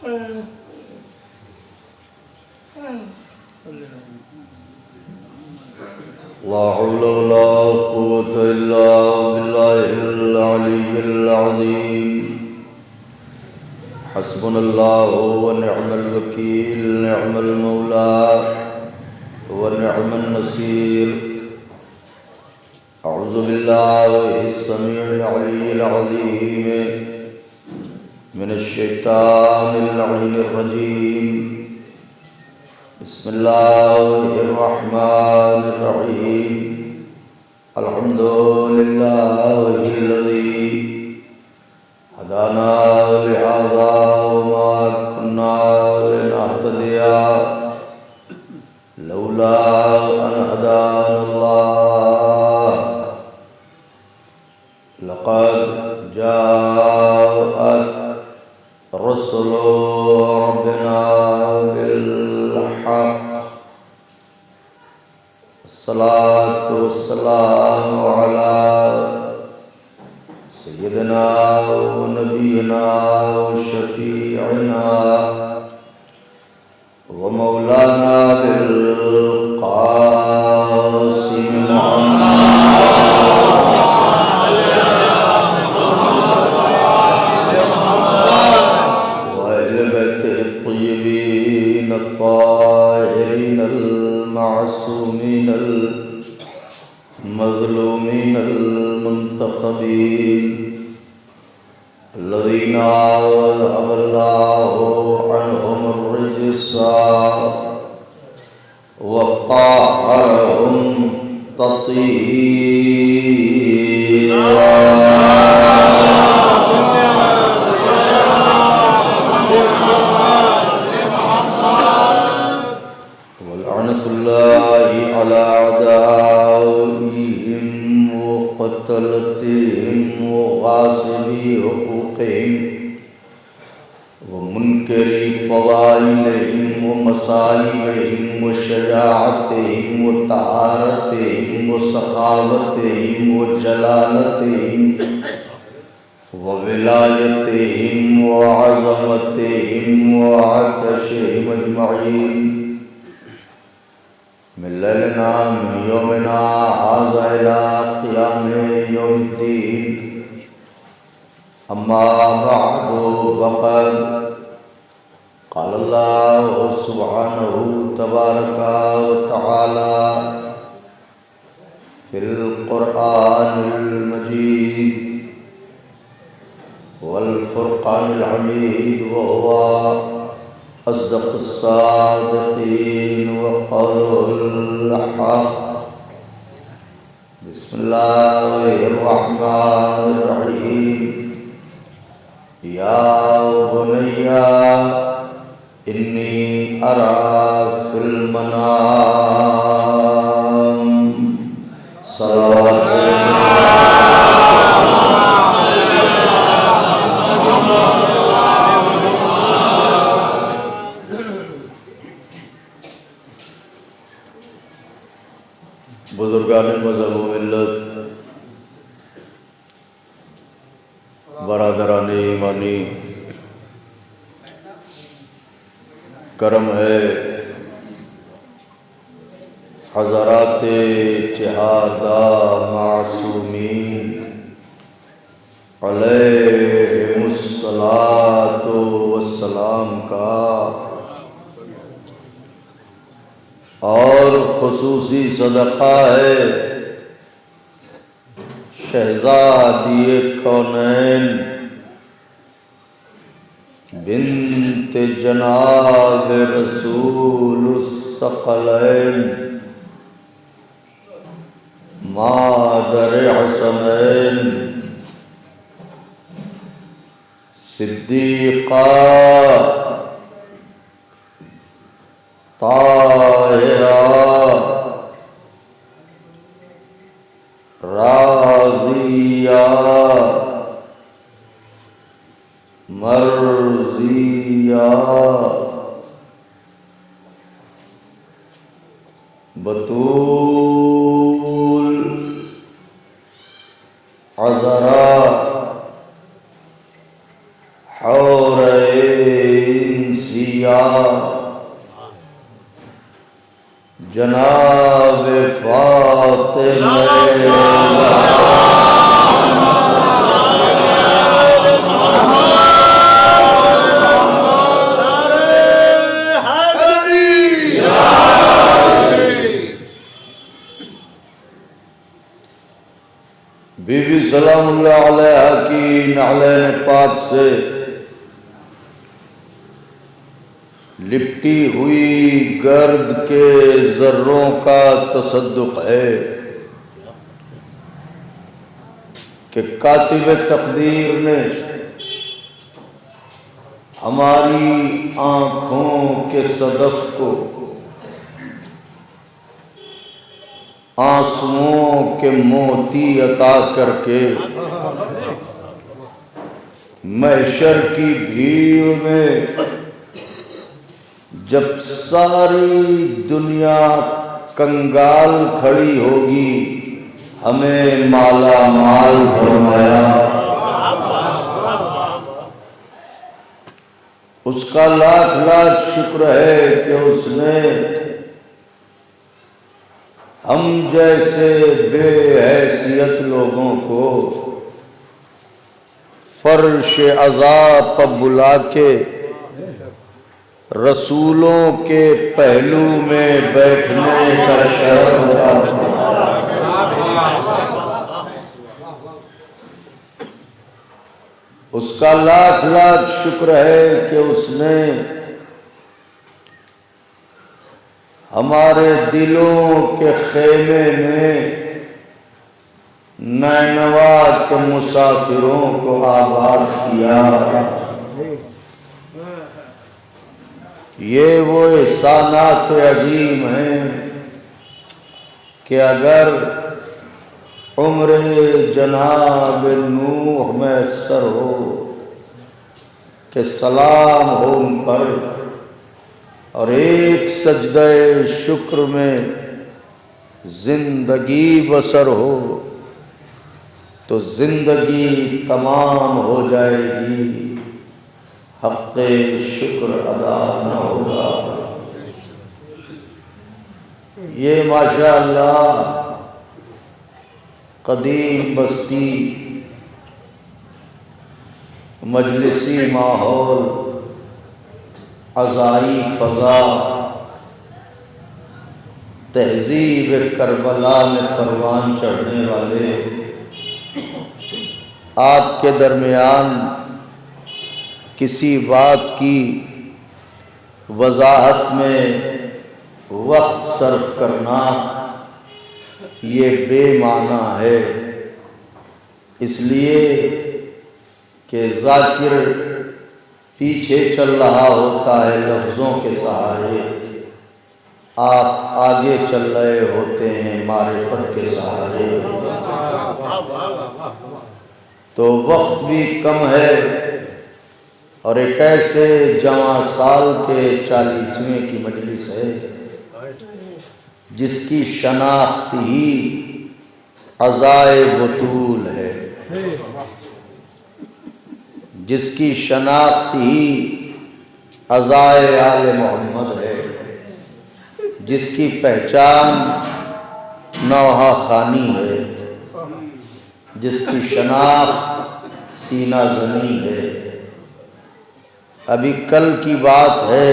لا حول ولا قوة إلا بالله العلي العظيم حسبنا الله ونعم الوكيل نعم المولى ونعم النصير أعوذ بالله السميع العلي العظيم من الشيطان اللعين الرجيم بسم الله الرحمن الرحيم الحمد لله الذي هدانا لهذا وما كنا لنهتدي لولا أن هدانا الله لقد جاءت رسل ربنا بالحق الصلاة والسلام على سيدنا ونبينا وشفيعنا ومولانا بالقاسم الطيبين الطاهرين المعصومين المظلومين المنتخبين الذين أذهب الله عنهم الرجس وطهرهم تطهيرا ولعنة الله على أعدائهم وقتلتهم وغاصبي حقوقهم ومنكري فضائلهم ومصائبهم وشجاعتهم وطهارتهم وسخاوتهم وجلالتهم وولايتهم وعظمتهم وعطشهم أجمعين من ليلنا من يومنا هذا إلى قيام يوم الدين أما بعد فقد قال الله سبحانه تبارك وتعالى في القرآن المجيد والفرقان الحميد وهو أصدق الصادقين وقول الحق بسم الله الرحمن الرحيم يا بني إني أرى في المنام صلوات بزرگان مذہب و ملت، برادران ایمانی، کرم ہے حضرات چہاردہ معصومین علیہم الصلاۃ والسلام کا، اور خصوصی صدقہ ہے شہزادی کونین بنت جناب رسول الثقلین مادر حسنین صدیقہ طاہرہ راضیہ مرضیہ بطول عذرا حورین سیا جناب فاطمہ بی بی سلام اللہ علیہ کی نعلین پاک سے لپٹی ہوئی گرد کے ذروں کا تصدق ہے کہ کاتب تقدیر نے ہماری آنکھوں کے صدف کو آنسوؤں کے موتی عطا کر کے محشر کی بھیڑ میں جب ساری دنیا کنگال کھڑی ہوگی ہمیں مالا مال فرمایا۔ اس کا لاکھ لاکھ شکر ہے کہ اس نے ہم جیسے بے حیثیت لوگوں کو فرش عذاب پر بلا کے رسولوں کے پہلو میں بیٹھنے کا شرف عطا فرمایا۔ اس کا لاکھ لاکھ شکر ہے کہ اس نے ہمارے دلوں کے خیمے میں نینوا کے مسافروں کو آباد کیا۔ یہ وہ احسانات عظیم ہیں کہ اگر عمر جناب نوح میسر ہو کہ سلام ہو ان پر اور ایک سجدہ شکر میں زندگی بسر ہو تو زندگی تمام ہو جائے گی، حق شکر ادا نہ ہوگا۔ یہ ماشاءاللہ قدیم بستی مجلسی ماحول عزائی فضا تہذیب کربلا میں پروان چڑھنے والے آپ کے درمیان کسی بات کی وضاحت میں وقت صرف کرنا یہ بے معنی ہے، اس لیے کہ ذاکر پیچھے چل رہا ہوتا ہے لفظوں کے سہارے، آپ آگے چل رہے ہوتے ہیں معرفت کے سہارے، تو وقت بھی کم ہے اور ایک ایسے جواں سال کے 40ویں کی مجلس ہے جس کی شناخت ہی عزائے بطول ہے، جس کی شناخت ہی عزائے آل محمد ہے، جس کی پہچان نوحہ خانی ہے، جس کی شناخت سینہ زنی ہے۔ ابھی کل کی بات ہے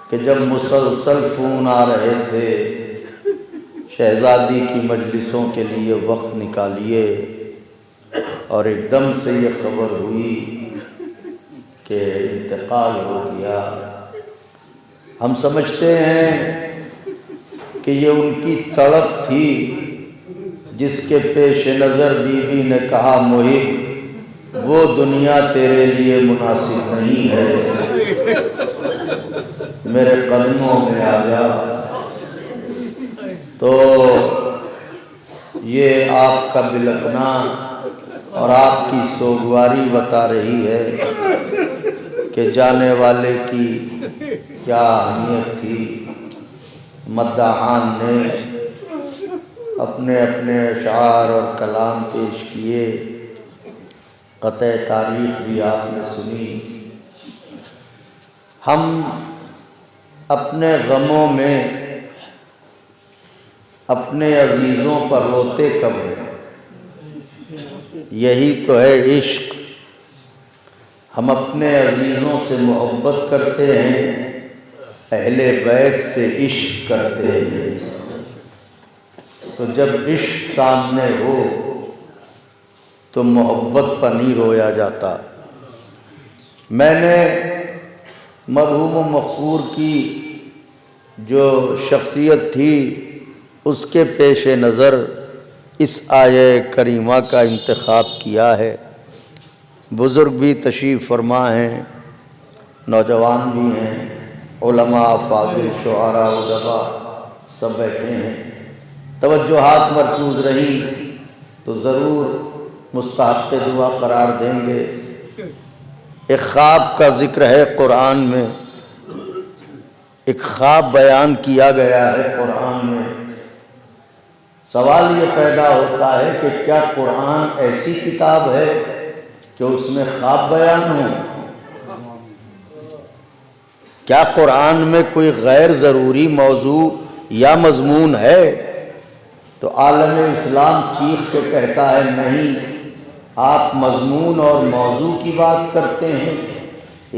کہ جب مسلسل فون آ رہے تھے شہزادی کی مجلسوں کے لیے وقت نکالیے، اور ایک دم سے یہ خبر ہوئی کہ انتقال ہو گیا۔ ہم سمجھتے ہیں کہ یہ ان کی تڑپ تھی جس کے پیش نظر بی بی نے کہا محب وہ دنیا تیرے لیے مناسب نہیں ہے، میرے قدموں میں آ جا۔ تو یہ آپ کا بلکنا اور آپ کی سوگواری بتا رہی ہے کہ جانے والے کی کیا اہمیت تھی۔ مداحان نے اپنے اپنے اشعار اور کلام پیش کیے، قطع تاریخ بھی آپ نے سنی۔ ہم اپنے غموں میں اپنے عزیزوں پر روتے کب ہیں؟ یہی تو ہے عشق۔ ہم اپنے عزیزوں سے محبت کرتے ہیں، اہل بیت سے عشق کرتے ہیں، تو جب عشق سامنے ہو تو محبت پر نہیں رویا جاتا۔ میں نے مرحوم و مغفور کی جو شخصیت تھی اس کے پیش نظر اس آیہ کریمہ کا انتخاب کیا ہے۔ بزرگ بھی تشریف فرما ہیں، نوجوان بھی ہیں، علماء، فاضل، شعراء، ادباء سب بیٹھے ہیں۔ توجہات مرکوز رہی تو ضرور مستحق دعا قرار دیں گے۔ ایک خواب کا ذکر ہے قرآن میں، ایک خواب بیان کیا گیا ہے قرآن میں۔ سوال یہ پیدا ہوتا ہے کہ کیا قرآن ایسی کتاب ہے کہ اس میں خواب بیان ہو؟ کیا قرآن میں کوئی غیر ضروری موضوع یا مضمون ہے؟ تو عالم اسلام چیخ کے کہتا ہے نہیں، آپ مضمون اور موضوع کی بات کرتے ہیں،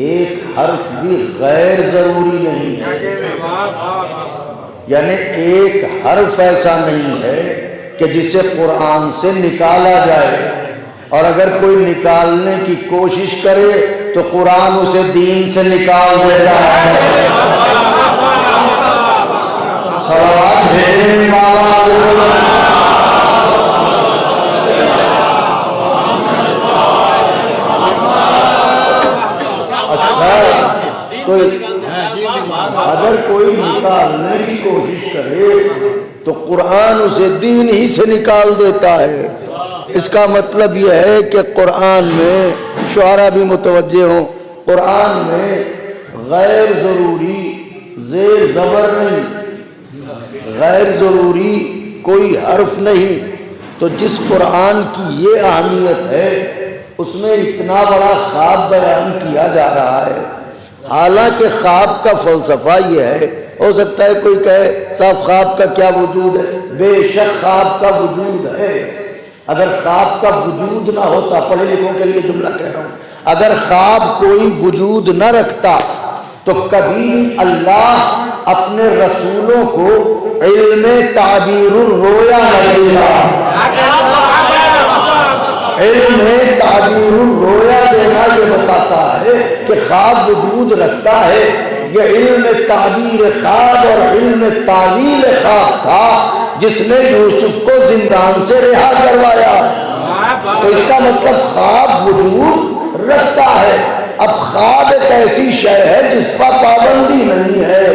ایک حرف بھی غیر ضروری نہیں ہے۔ یعنی ایک حرف ایسا نہیں ہے کہ جسے قرآن سے نکالا جائے، اور اگر کوئی نکالنے کی کوشش کرے تو قرآن اسے دین سے نکال دیتا ہے۔ صلوات بھیجنے والا اگر کوئی نکالنے کی کوشش کرے تو قرآن اسے دین ہی سے نکال دیتا ہے۔ اس کا مطلب یہ ہے کہ قرآن میں، شعراء بھی متوجہ ہوں، قرآن میں غیر ضروری زیر زبر نہیں، غیر ضروری کوئی حرف نہیں۔ تو جس قرآن کی یہ اہمیت ہے اس میں اتنا بڑا خواب بیان کیا جا رہا ہے۔ حالانکہ خواب کا فلسفہ یہ ہے، ہو سکتا ہے کوئی کہے صاحب خواب کا کیا وجود ہے؟ بے شک خواب کا وجود ہے۔ اگر خواب کا وجود نہ ہوتا، پڑھے لکھوں کے لیے جملہ کہہ رہا ہوں، اگر خواب کوئی وجود نہ رکھتا تو کبھی بھی اللہ اپنے رسولوں کو علم تعبیر الرؤیا نہ دیتا۔ علم تعبیر الرؤیا دینا یہ بتاتا ہے کہ خواب وجود رکھتا ہے۔ یہ علم تعبیر خواب اور علم تعویل خواب تھا جس نے یوسف کو زندان سے رہا کروایا۔ تو اس کا مطلب خواب وجود رکھتا ہے۔ اب خواب ایک ایسی شے ہے جس پر پابندی نہیں ہے۔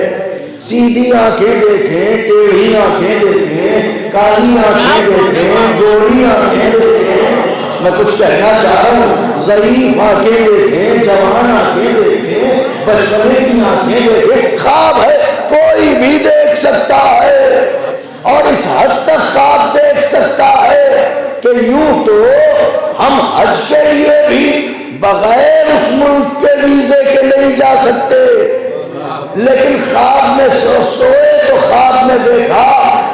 سیدھی آنکھیں دیکھیں، ٹیڑھی آنکھیں دیکھیں، کالی آنکھیں دیکھیں، گوری آنکھیں دیکھیں، میں کچھ کہنا چاہ رہا ہوں، ضعیف آنکھیں دیکھیں، جوان آنکھیں دیکھیں، بچپنے کی آنکھیں دیکھیں، خواب ہے، کوئی بھی دیکھ سکتا ہے۔ اور اس حد تک خواب دیکھ سکتا ہے کہ یوں تو ہم حج کے لیے بھی بغیر اس ملک کے ویزے کے نہیں جا سکتے، لیکن خواب میں سوئے تو خواب میں دیکھا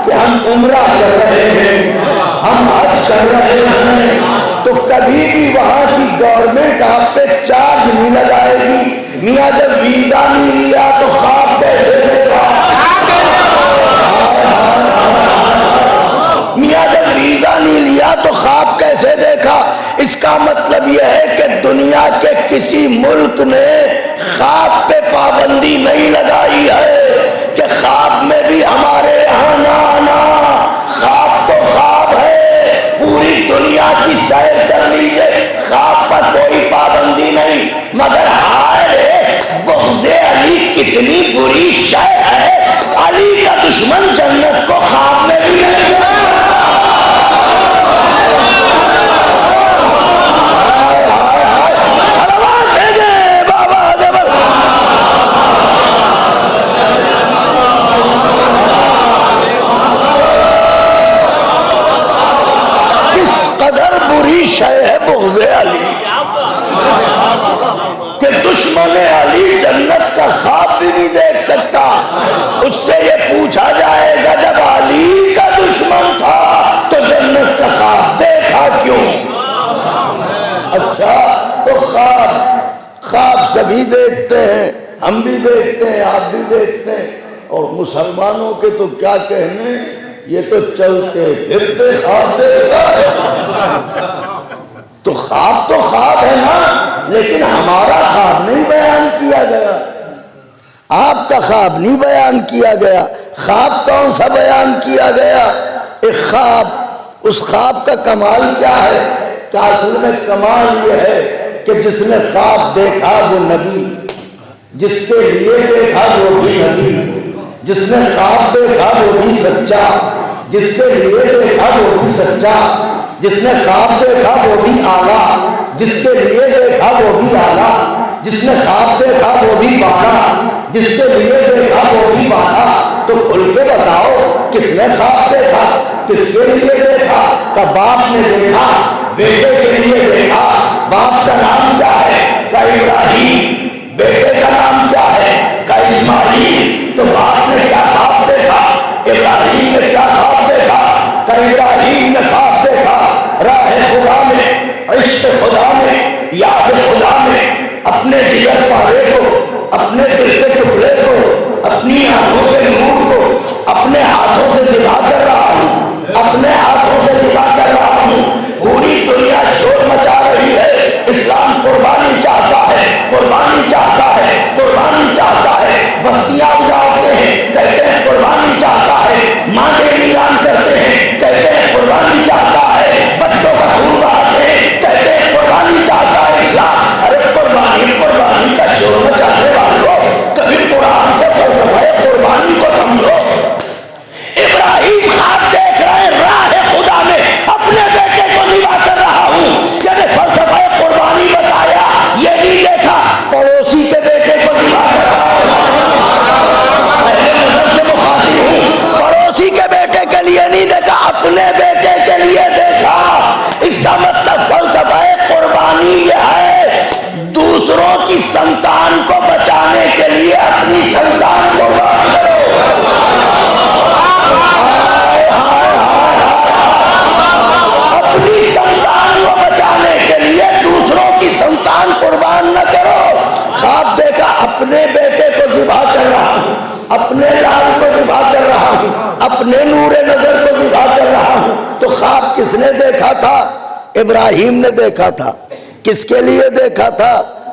کہ ہم عمرہ کر رہے ہیں، ہم حج کر رہے ہیں، تو کبھی بھی وہاں کی گورنمنٹ آپ پہ چارج نہیں لگائے گی۔ میاں جب ویزا نہیں لیا تو خواب کیسے دیکھا؟ میاں جب ویزا نہیں لیا تو خواب کیسے دیکھا؟ اس کا مطلب یہ ہے کہ دنیا کے کسی ملک نے خواب پہ پابندی نہیں لگائی ہے کہ خواب میں بھی ہمارے یہاں نہ آنا۔ خواب تو خواب ہے، پوری دنیا کی سیر کر لیجئے، خواب پر کوئی پابندی نہیں۔ مگر ہائے رے، بغض علی کتنی بری شے ہے، علی کا دشمن جنت کو خواب میں بھی نہیں گیا۔ شے ہے بغض علی کہ دشمن علی جنت کا اچھا تو خواب سبھی دیکھتے ہیں، ہم بھی دیکھتے ہیں، آپ بھی دیکھتے ہیں، اور مسلمانوں کے تو کیا کہنے، یہ تو چلتے پھرتے خواب دیکھتا ہے۔ تو خواب ہے نا، لیکن ہمارا خواب نہیں بیان کیا گیا، آپ کا خواب نہیں بیان کیا گیا۔ خواب کون سا بیان کیا گیا؟ ایک خواب، اس خواب کا کمال کیا ہے کہ اصل میں کمال یہ ہے کہ جس نے خواب دیکھا وہ نبی، جس کے لیے دیکھا وہ بھی نبی، جس نے خواب دیکھا وہ بھی سچا، جس کے لیے دیکھا وہ بھی سچا، جس نے خواب دیکھا وہ بھی اعلیٰ، جس کے لیے دیکھا وہ بھی اعلیٰ، جس نے خواب دیکھا وہ بھی بالا، جس کے لیے دیکھا وہ بھی بالا۔ تو کھل کے بتاؤ کس نے خواب دیکھا، کس کے لیے دیکھا؟ کہ باپ نے دیکھا، بیٹے کے لیے دیکھا۔ باپ کا نام کیا ہے؟ کہ ابراہیم۔ بیٹے کا نام کیا ہے؟ کہ اسماعیل۔ تو باپ نے کیا خواب دیکھا؟ ابراہیم نے کیا خواب دیکھا؟ کہ ابراہیم نے خواب دیکھا راہ خدا میں، عشق خدا میں، یاد خدا میں، اپنے جگر پارے کو، اپنے دل کے ٹکڑے کو، اپنی آنکھوں کے نور کو اپنے ہاتھوں سے ذبح کر رہا ہوں، اپنے ہاتھوں سے ذبح کر رہا ہوں۔ پوری دنیا شور مچا رہی ہے، اسلام قربانی چاہتا ہے، قربانی چاہتا ہے، قربانی چاہتا ہے۔ بستیاں اجاڑتے ہیں، کہتے ہیں قربانی چاہتا ہے۔ مانگے ویران کرتے ہیں، کہتے ہیں قربانی چاہتا ہے۔ بچوں کا خون بہاتے ہیں، کہتے ہیں قربانی چاہتا ہے اسلام۔ ارے قربانی قربانی کا شور مچانے والوں، کبھی قرآن سے فلسفہ قربانی کو سمجھو۔ ابراہیم خواب دیکھ رہے راہ خدا میں اپنے بیٹے کو ذبح کر رہا ہوں، یعنی فلسفہ قربانی بتایا، یہ نہیں دیکھا پڑوسی کے بیٹے کو ذبح کر رہا ہوں۔ پہلے نظر سے مخاطب ہوں، پڑوسی کے بیٹے کے لیے نہیں دیکھا، اپنے بیٹے کے لیے دیکھا۔ اس کا مطلب فلسفہ قربانی یہ ہے دوسروں کی سنتان کو بچانے کے لیے اپنی سنتان کو قربان کرو۔ اپنی سنتان کو بچانے کے لیے دوسروں کی سنتان قربان نہ کرو۔ خواب دیکھا اپنے بیٹے کو ذبح کر رہا ہوں، اپنے لال کو ذبح کر رہا ہوں، اپنے نور نظر کو ذبح کر رہا ہوں۔ تو خواب کس نے دیکھا تھا؟ ابراہیم نے دیکھا تھا۔ کس کے لیے دیکھا تھا؟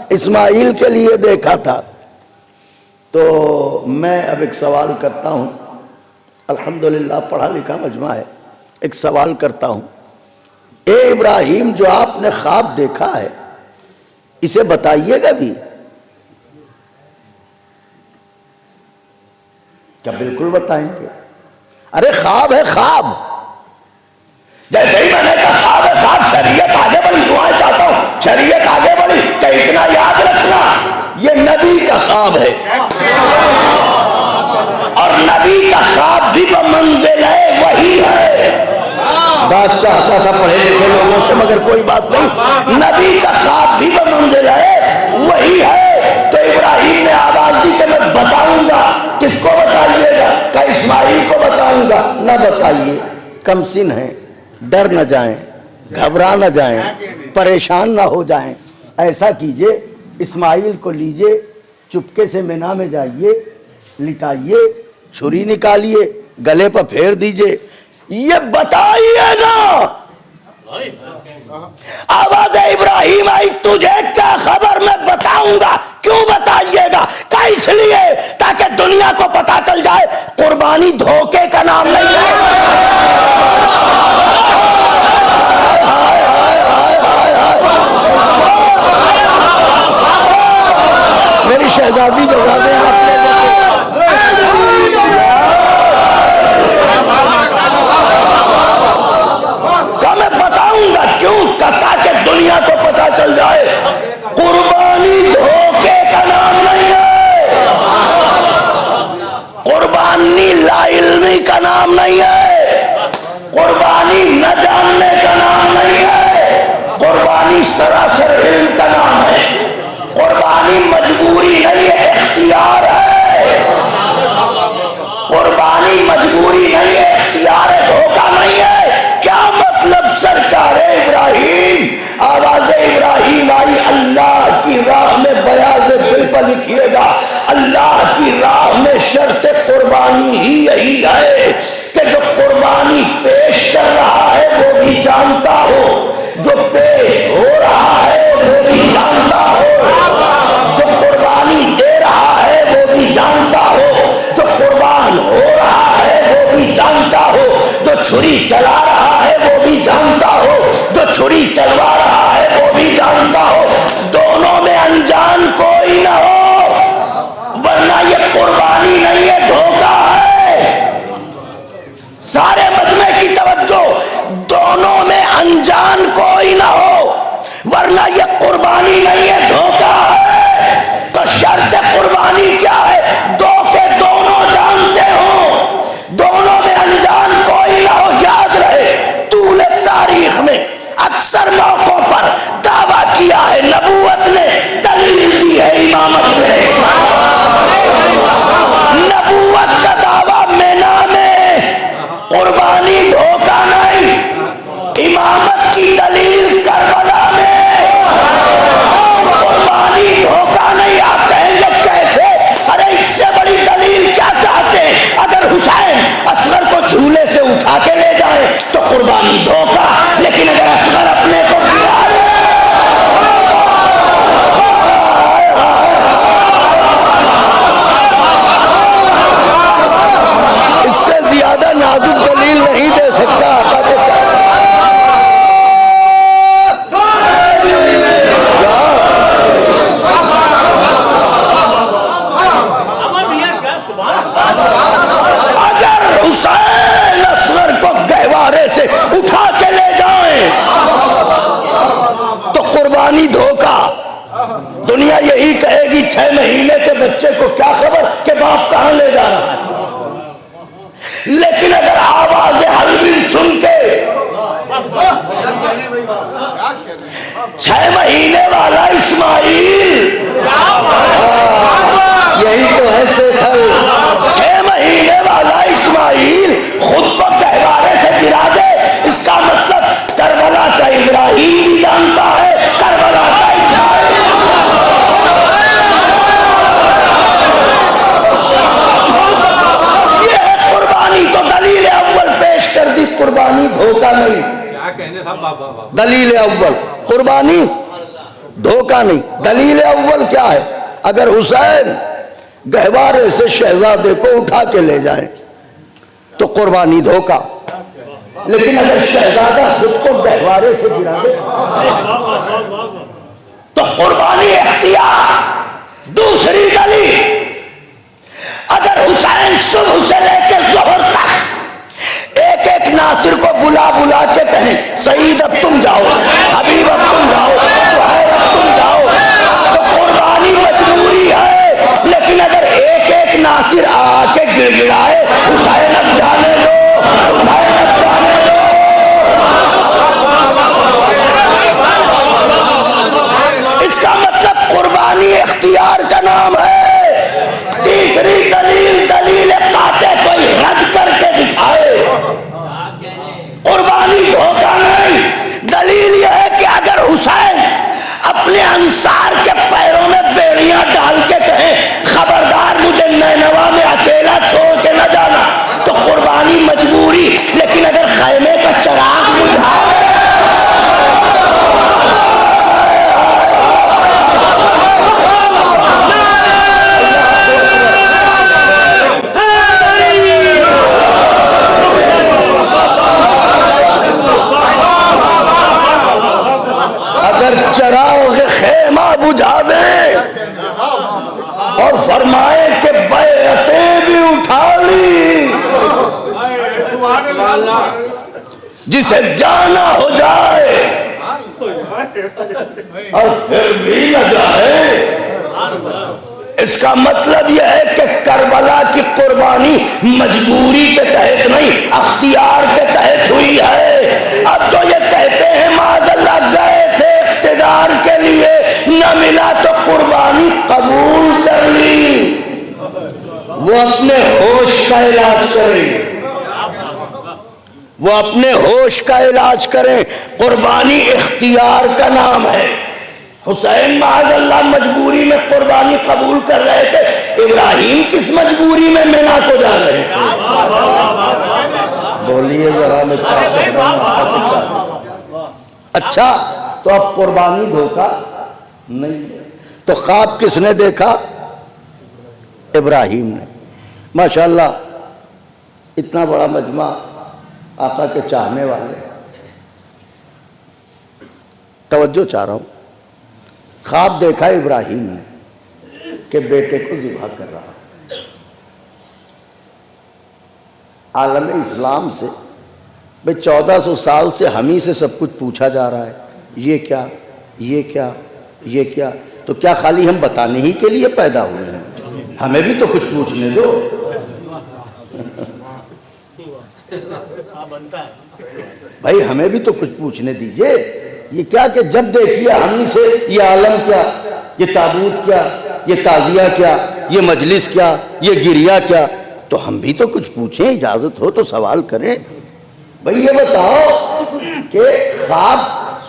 اسماعیل کے لیے دیکھا تھا۔ تو میں اب ایک سوال کرتا ہوں، الحمدللہ پڑھا لکھا مجمع ہے، ایک سوال کرتا ہوں۔ اے ابراہیم، جو آپ نے خواب دیکھا ہے اسے بتائیے گا بھی؟ کیا بالکل بتائیں گے؟ ارے خواب ہے خواب، جیسے ہی میں نے کہا خواب ہے خواب، شریعت آگے بڑھی، دعائیں چاہتا ہوں شریعت آگے بڑھی کہ اتنا یاد رکھنا یہ نبی کا خواب ہے، اور نبی کا خواب بھی بمنزل ہے وہی ہے۔ بات چاہتا تھا پڑھے لکھے لوگوں سے مگر کوئی بات نہیں، نبی کا خواب بھی بمنزل ہے وہی ہے۔ تو ابراہیم نے آواز دی کہ میں بتاؤں گا۔ کس کو بتائیے گا؟ کہ اسماعیل کو بتاؤں گا۔ نہ بتائیے، کم سن ہیں، ڈر نہ جائیں، گھبرا نہ جائیں، پریشان نہ ہو جائیں۔ ایسا کیجئے، اسماعیل کو لیجئے، چپکے سے مینا میں جائیے، لٹائیے، چھری نکالیے، گلے پر پھیر دیجئے، یہ بتائیے گا۔ آواز ابراہیم آئی، تجھے کیا خبر؟ میں بتاؤں گا۔ کیوں بتائیے گا؟ کہ اس لیے تاکہ دنیا کو پتا چل جائے قربانی دھوکے کا نام نہیں ہے۔ میری شہزادی جگہ دیں آپ نے کہا میں بتاؤں گا، کیوں؟ تاکہ دنیا کو پتا چل جائے قربانی دھوکے کا نام نہیں ہے، قربانی لا علمی کا نام نہیں ہے۔ یہی ہے کہ جو قربانی پیش کر رہا ہے وہ بھی جانتا ہو، جو پیش ہو رہا ہے وہ بھی جانتا ہو، جو قربانی دے رہا ہے وہ بھی جانتا ہو، جو قربان ہو رہا ہے وہ بھی جانتا ہو، جو چھری چلا رہا ہے وہ بھی جانتا ہو، جو چھری چلوا رہا ہے وہ بھی جانتا ہو، دونوں میں انجان کوئی نہ ہو، ورنہ یہ قربانی نہیں ہے، دھوکہ ہے۔ سارے مجمع کی توجہ، دونوں میں انجان کوئی نہ ہو ورنہ یہ قربانی نہیں ہے، دھوکہ ہے۔ تو شرط قربانی کیا ہے؟ دو کے دونوں جانتے ہوں، دونوں میں انجان کوئی نہ ہو۔ یاد رہے طول تاریخ میں اکثر موقعوں پر دعویٰ کیا ہے، نبوت نے دلیل دی ہے، امامت نے نبوت کا دعویٰ مینا میں، قربانی دھوکہ نہیں، امامت کی دلیل کربلا میں، قربانی دھوکہ نہیں۔ آپ کہیں گے کیسے؟ ارے اس سے بڑی دلیل کیا چاہتے ہیں؟ اگر حسین اصغر کو جھولے سے اٹھا کے لے جائیں تو قربانی دھوکہ، لیکن اگر اصغر اپنے کو گرا لے، اس سے زیادہ نازک دلیل نہیں دے سکتا۔ اگر حسین اصغر کو گہوارے سے اٹھا کے لے جائیں تو قربانی دھوکہ۔ دنیا یہی کہے گی 6 مہینے کے بچے کو کیا خبر کہ باپ کہاں لے جا رہا ہے، لیکن اگر آواز حلبی سن کے 6 مہینے والا اسماعیل، یہی تو ہے سیٹھل، 6 مہینے والا اسماعیل خود کو گہوارے سے گرا دے، اس کا مطلب کربلا کا ابراہیم بھی جانتا ہے، کربلا کا اسماعیل۔ یہ ہے قربانی، تو دلیل اول پیش کر دی، قربانی دھوکہ نہیں۔ دلیل اول قربانی دھوکہ نہیں۔ دلیل اول کیا ہے؟ اگر حسین گہوارے سے شہزادے کو اٹھا کے لے جائیں تو قربانی دھوکہ، لیکن اگر شہزادہ خود کو گہوارے سے گرا دے تو قربانی اختیار۔ دوسری دلیل، اگر حسین صبح سے لے کے ظہر تک ایک ایک ناصر کو بلا بلا کے کہیں سعید اب تم جاؤ، حبیب اب تم جاؤ، سہیل اب تم جاؤ، تو قربانی مجبوری ہے۔ لیکن اگر ایک ایک ناصر آ کے گڑ گڑائے حسین اب جانے دو، حسین اب جانے دو، اس کا مطلب قربانی اختیار کا نام ہے۔ تیسری دلیل، دلیل قاطع کوئی رد کر کے دکھائے، قربانی دھوکہ نہیں۔ دلیل یہ ہے کہ اگر حسین اپنے انصار کے پیروں میں بیڑیاں ڈال کے کہیں خبردار مجھے نینوا میں اکیلا چھوڑ کے نہ جانا، تو قربانی مجبوری۔ لیکن اگر خیمے کا چراغ بجھا چراغ خیمہ بجھا دیں اور فرمائے کہ بیعتیں بھی اٹھا لی، جسے جانا ہو جائے اور پھر بھی نہ جائے، اس کا مطلب یہ ہے کہ کربلا کی قربانی مجبوری کے تحت نہیں، اختیار کے تحت ہوئی ہے۔ اب تو یہ کہتے ہیں معاذ اللہ گئے تھے اقتدار کے لیے، نہ ملا تو قربانی قبول کر لی، وہ اپنے ہوش کا علاج کریں، وہ اپنے ہوش کا علاج کریں۔ قربانی اختیار کا نام ہے، حسین معاذ اللہ مجبوری میں قربانی قبول کر رہے تھے، ابراہیم کس مجبوری میں مینا کو جا رہے تھے؟ بولیے ذرا میں کیا کہہ رہا ہوں۔ اچھا تو اب قربانی دھوکا نہیں ہے، تو خواب کس نے دیکھا؟ ابراہیم نے۔ ماشاءاللہ اتنا بڑا مجمع، آقا کے چاہنے والے، توجہ چاہ رہا ہوں۔ خواب دیکھا ابراہیم نے کہ بیٹے کو ذبح کر رہا ہے۔ عالم اسلام سے بھئی 1400 سال سے ہم ہی سے سب کچھ پوچھا جا رہا ہے، یہ کیا، یہ کیا، یہ کیا، تو کیا خالی ہم بتانے ہی کے لیے پیدا ہوئے ہیں؟ ہمیں بھی تو کچھ پوچھنے دو۔ بھائی ہمیں بھی تو کچھ پوچھنے دیجئے۔ یہ کیا کہ جب دیکھیے ہم ہی سے یہ عالم کیا، یہ تابوت کیا، یہ تعزیہ کیا، یہ مجلس کیا، یہ گریہ کیا، تو ہم بھی تو کچھ پوچھیں، اجازت ہو تو سوال کریں۔ بھئی یہ بتاؤ کہ خواب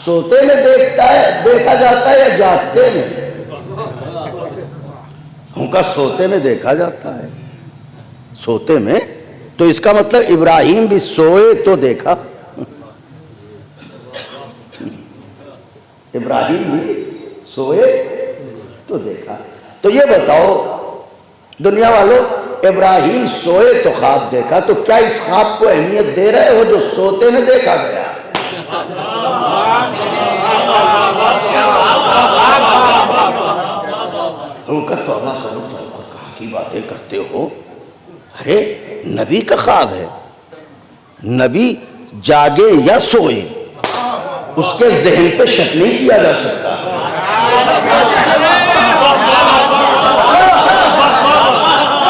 سوتے میں دیکھا جاتا ہے یا جاگتے میں؟ ان کا سوتے میں دیکھا جاتا ہے، سوتے میں، تو اس کا مطلب ابراہیم بھی سوئے تو دیکھا، ابراہیم بھی سوئے تو دیکھا۔ تو یہ بتاؤ دنیا والوں، ابراہیم سوئے تو خواب دیکھا، تو کیا اس خواب کو اہمیت دے رہے ہو جو سوتے میں دیکھا گیا؟ ان کا توبہ کرو، توبہ کہاں کی باتیں کرتے ہو؟ ارے نبی کا خواب ہے، نبی جاگے یا سوئے اس کے ذہن پہ شک نہیں کیا جا سکتا۔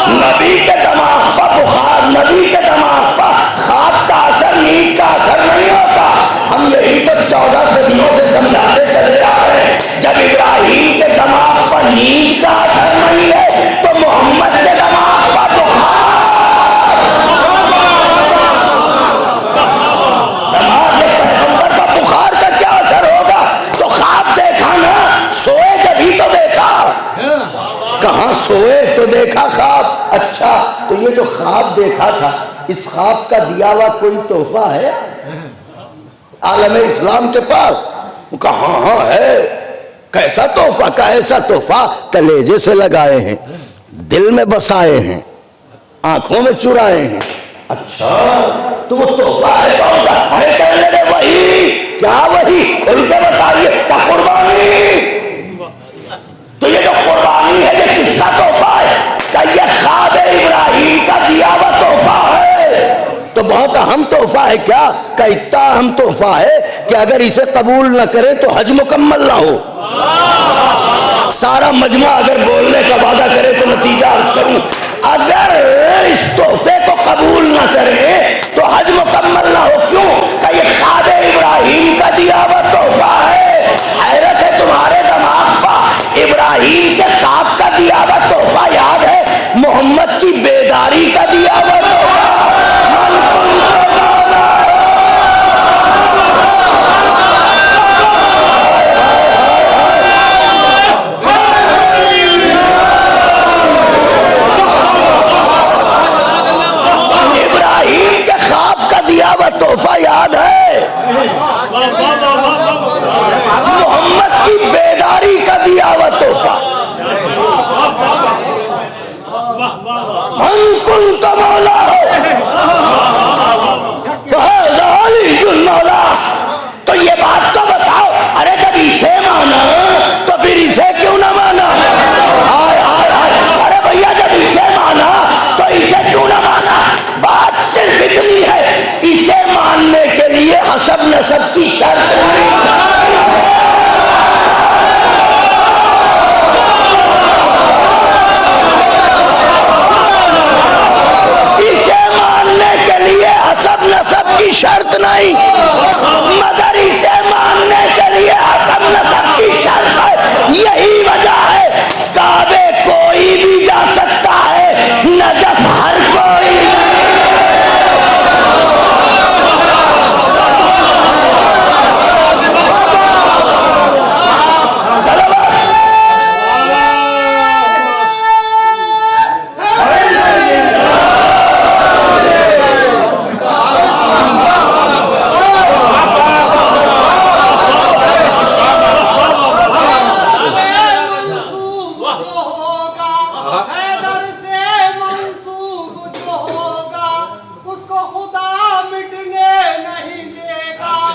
نبی کے دماغ پر بخار، نبی کے دماغ پر خواب کا اثر، نیند کا اثر نہیں ہوتا۔ ہم یہی تو 14 صدیوں سے سمجھاتے چلے آ رہے ہیں۔ جب ابراہیم کے دماغ پر نیند کا اثر نہیں ہے تو محمد کے دماغ پر بخار، دماغ پیغمبر پر بخار کا کیا اثر ہوگا؟ تو خواب دیکھا نا، سوئے جبھی تو دیکھا، کہاں سوئے تو دیکھا خواب۔ اچھا تو یہ جو خواب دیکھا تھا، اس خواب کا دیا ہوا کوئی تحفہ ہے عالم اسلام کے پاس؟ وہ کہا ہاں ہے۔ کیسا تحفہ؟ کیسا تحفہ؟ کلیجے سے لگائے ہیں، دل میں بسائے ہیں، آنکھوں میں چرائے ہیں۔ اچھا تو وہ تحفہ ہے کون سا؟ ارے کہنے لگے وہی۔ کیا وہی؟ کھل کے بتائیے۔ کیا قربانی؟ تو یہ جو قربانی ہے یہ کس کا تحفہ ہے؟ کہ یہ خواب ابراہیم کا دیا ہوا تحفہ ہے۔ تو بہت اہم تحفہ ہے کیا؟ کہ اتنا اہم تحفہ ہے کہ اگر اسے قبول نہ کرے تو حج مکمل نہ ہو۔ سارا مجمع اگر بولنے کا وعدہ کرے تو نتیجہ عرض کروں، اگر اس تحفے کو قبول نہ کرے تو حج مکمل نہ ہو۔ کیوں؟ کہ یہ خواب ابراہیم کا دیا ہوا تحفہ ہے۔ حیرت ہے تمہارے دماغ پر، ابراہیم کے خواب کا دیا ہوا تحفہ یاد ہے، محمد کی بیداری کا دیا ہوا تحفہ۔ ابراہیم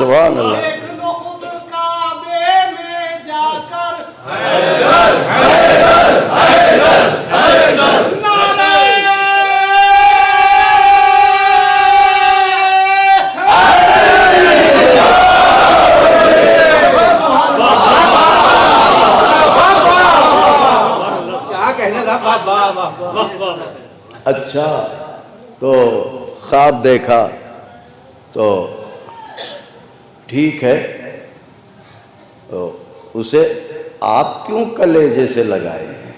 سبحان اللہ. اچھا تو خواب دیکھا تو ٹھیک ہے، تو اسے آپ کیوں کلیجے سے لگائے ہیں؟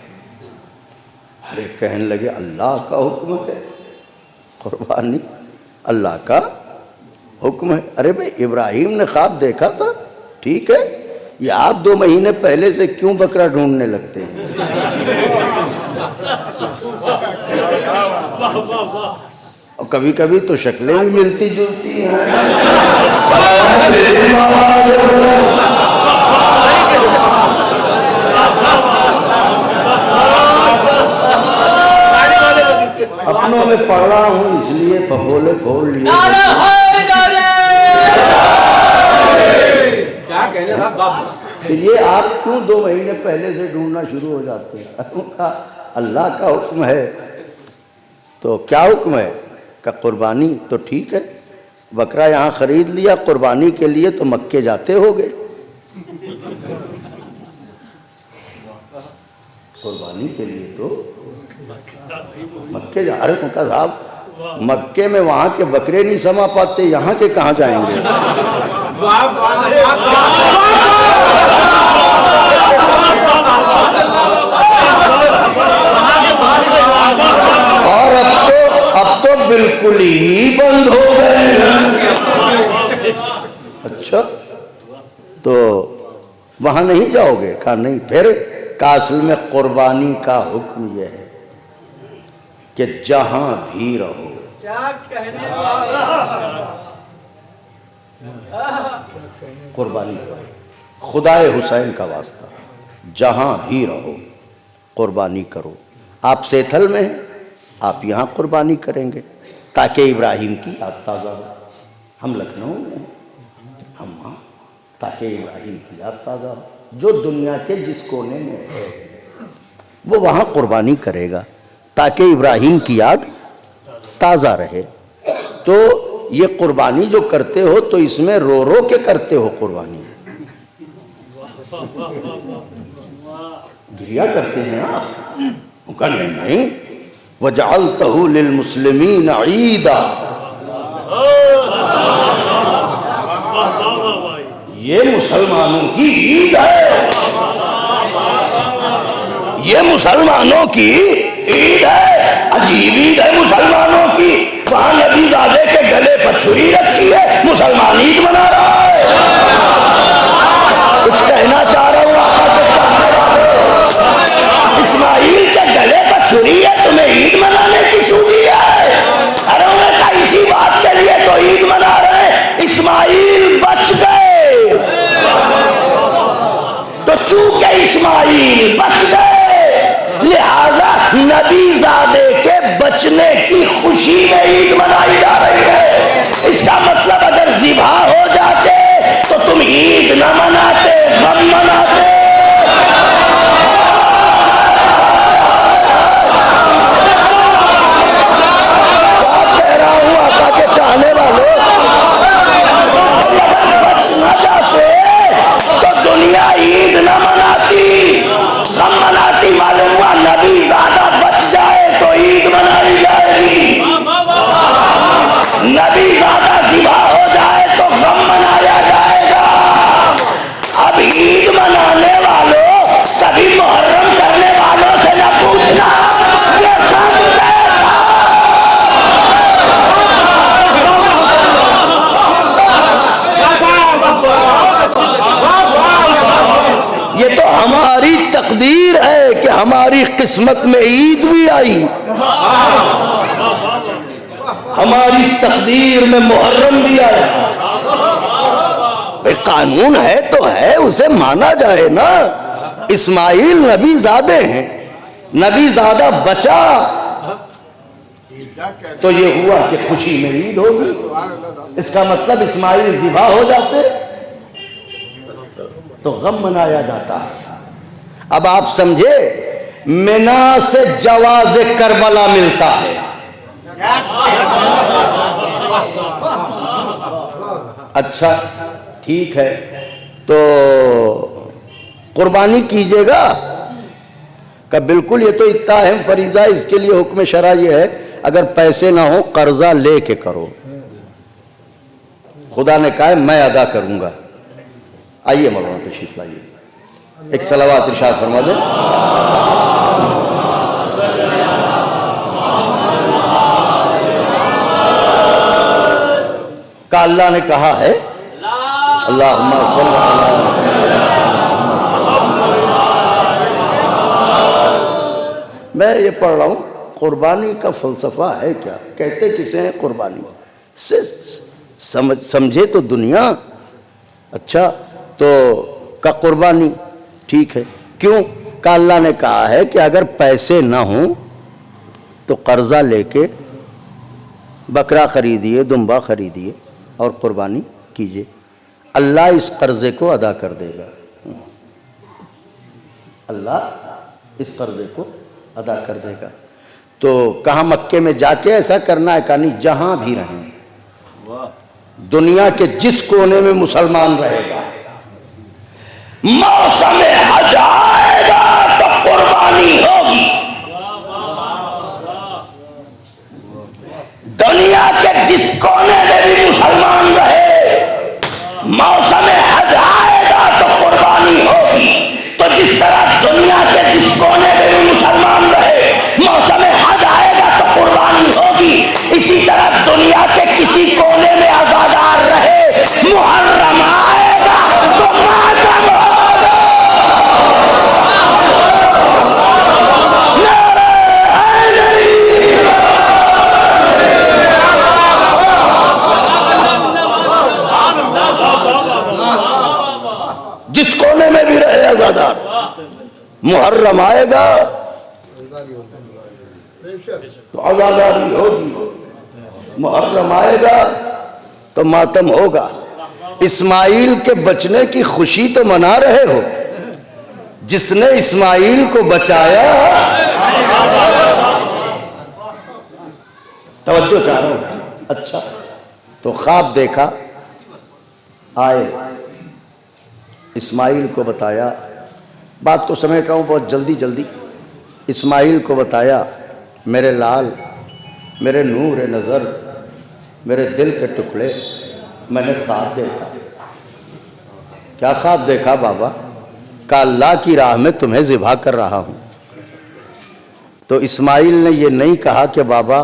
ارے کہنے لگے اللہ کا حکم ہے، قربانی اللہ کا حکم ہے. ارے بھائی ابراہیم نے خواب دیکھا تھا، ٹھیک ہے، یہ آپ 2 مہینے پہلے سے کیوں بکرا ڈھونڈنے لگتے ہیں؟ اور کبھی کبھی تو شکلیں بھی ملتی جلتی ہیں. اپنوں میں پڑھ رہا ہوں اس لیے پھپولے کھول لیے. تو یہ آپ کیوں 2 مہینے پہلے سے ڈھونڈنا شروع ہو جاتے ہیں؟ اللہ کا حکم ہے. تو کیا حکم ہے؟ کہ قربانی. تو ٹھیک ہے، بکرا یہاں خرید لیا قربانی کے لیے، تو مکے جاتے ہو گئے قربانی کے لیے، تو مکے جا. ارے مکہ صاحب، مکے میں وہاں کے بکرے نہیں سما پاتے، یہاں کے کہاں جائیں گے؟ اور اب تو بالکل ہی بند ہو گئے. اچھا تو وہاں نہیں جاؤ گے؟ کہا نہیں. پھر کہا اصل میں قربانی کا حکم یہ ہے کہ جہاں بھی رہو، قربانی کرو. خدائے حسین کا واسطہ، جہاں بھی رہو قربانی کرو. آپ سیتھل میں ہیں، آپ یہاں قربانی کریں گے تاکہ ابراہیم کی یاد تازہ ہو. ہم لکھنؤ میں ہیں، ہم وہاں، تاکہ ابراہیم کی یاد تازہ ہو. جو دنیا کے جس کونے میں ہے وہ وہاں قربانی کرے گا تاکہ ابراہیم کی یاد تازہ رہے. تو یہ قربانی جو کرتے ہو تو اس میں رو رو کے کرتے ہو قربانی، گریا کرتے ہیں آپ. کہا نہیں، وَجَعَلْتَهُ لِلْمُسْلِمِينَ عِيدًا. یہ مسلمانوں کی عید ہے، یہ مسلمانوں کی عید ہے. عجیب عید ہے مسلمانوں کی. وہاں نبی زادے کے گلے پر چھری رکھی ہے، مسلمان عید منا رہا ہے. کچھ کہنا چاہ رہا ہوں آقا کے چاہنے والوں، اسماعیل کے گلے پر چھری ہے، تمہیں عید منانے کی سوجی ہے؟ ارے انہوں نے کہا اسی بات کے لیے تو عید منا رہے ہیں، اسماعیل بچ گئے. تو چونکہ اسماعیل بچ گئے لہذا نبی زادے کے بچنے کی خوشی میں عید منائی جا رہی ہے. اس کا مطلب اگر ذبح ہو جاتے تو تم عید نہ مناتے، غم مناتے. کہہ رہا ہوں آقا کے چاہنے والوں، بچ نہ جاتے تو دنیا عید نہ مناتی، غم مناتی. معلوم ہوا نبی زادہ بچ جائے تو عید منائی جائے گی، نبی زادہ ذبح ہو جائے تو غم منایا جائے گا. اب عید منانے والوں کبھی محرم کرنے والوں سے نہ پوچھنا یہ غم کیسا. یہ تو ہماری تقدیر ہے کہ ہماری قسمت میں عید بھی آئی، ہماری تقدیر میں محرم بھی آیا. قانون ہے تو ہے، اسے مانا جائے نا. اسماعیل نبی زادے ہیں، نبی زادہ بچا تو یہ ہوا کہ خوشی میں عید ہوگی. اس کا مطلب اسماعیل ذبح ہو جاتے تو غم منایا جاتا. اب آپ سمجھے منا سے جواز کربلا ملتا ہے. اچھا ٹھیک ہے تو قربانی کیجئے گا کہ بالکل یہ تو اتنا اہم فریضہ ہے, اس کے لیے حکم شرع یہ ہے اگر پیسے نہ ہو قرضہ لے کے کرو. خدا نے کہا ہے میں ادا کروں گا. آئیے مولانا تشریف لائیے, ایک صلوات ارشاد فرما دیں. کہ اللہ نے کہا ہے اللہم صلی اللہ. میں یہ پڑھ رہا ہوں قربانی کا فلسفہ ہے کیا, کہتے کسے ہیں قربانی سے سمجھے تو دنیا. اچھا تو کا قربانی ٹھیک ہے, کیوں کہ اللہ نے کہا ہے کہ اگر پیسے نہ ہوں تو قرضہ لے کے بکرا خریدیے, دمبا خریدیے اور قربانی کیجئے. اللہ اس قرضے کو ادا کر دے گا. اللہ اس قرضے کو ادا کر دے گا. تو کہاں مکے میں جا کے ایسا کرنا ہے؟ کہانی جہاں بھی رہیں, دنیا کے جس کونے میں مسلمان رہے گا, موسم حج آئے گا تو قربانی ہوگی. دنیا کے جس کونے میں بھی مسلمان رہے, موسم حج آئے گا تو قربانی ہوگی. تو جس طرح دنیا کے جس کونے میں بھی مسلمان رہے, موسم حج آئے گا تو قربانی ہوگی. اسی طرح دنیا کے کسی کونے میں آزادار رہے, محرم آئے گا تو ماتم ہوگا. جس کونے میں بھی رہے آزادار, محرم آئے گا تو آزاداری ہوگی, محرم آئے گا تو ماتم ہوگا. اسماعیل کے بچنے کی خوشی تو منا رہے ہو, جس نے اسماعیل کو بچایا. توجہ چاہ رہا ہوں. اچھا تو خواب دیکھا, آئے اسماعیل کو بتایا, بات کو سمیٹ رہا ہوں بہت جلدی جلدی. اسماعیل کو بتایا میرے لال, میرے نور نظر, میرے دل کے ٹکڑے, میں نے خواب دیکھا. کیا خواب دیکھا بابا؟ کہ اللہ کی راہ میں تمہیں ذبح کر رہا ہوں. تو اسماعیل نے یہ نہیں کہا کہ بابا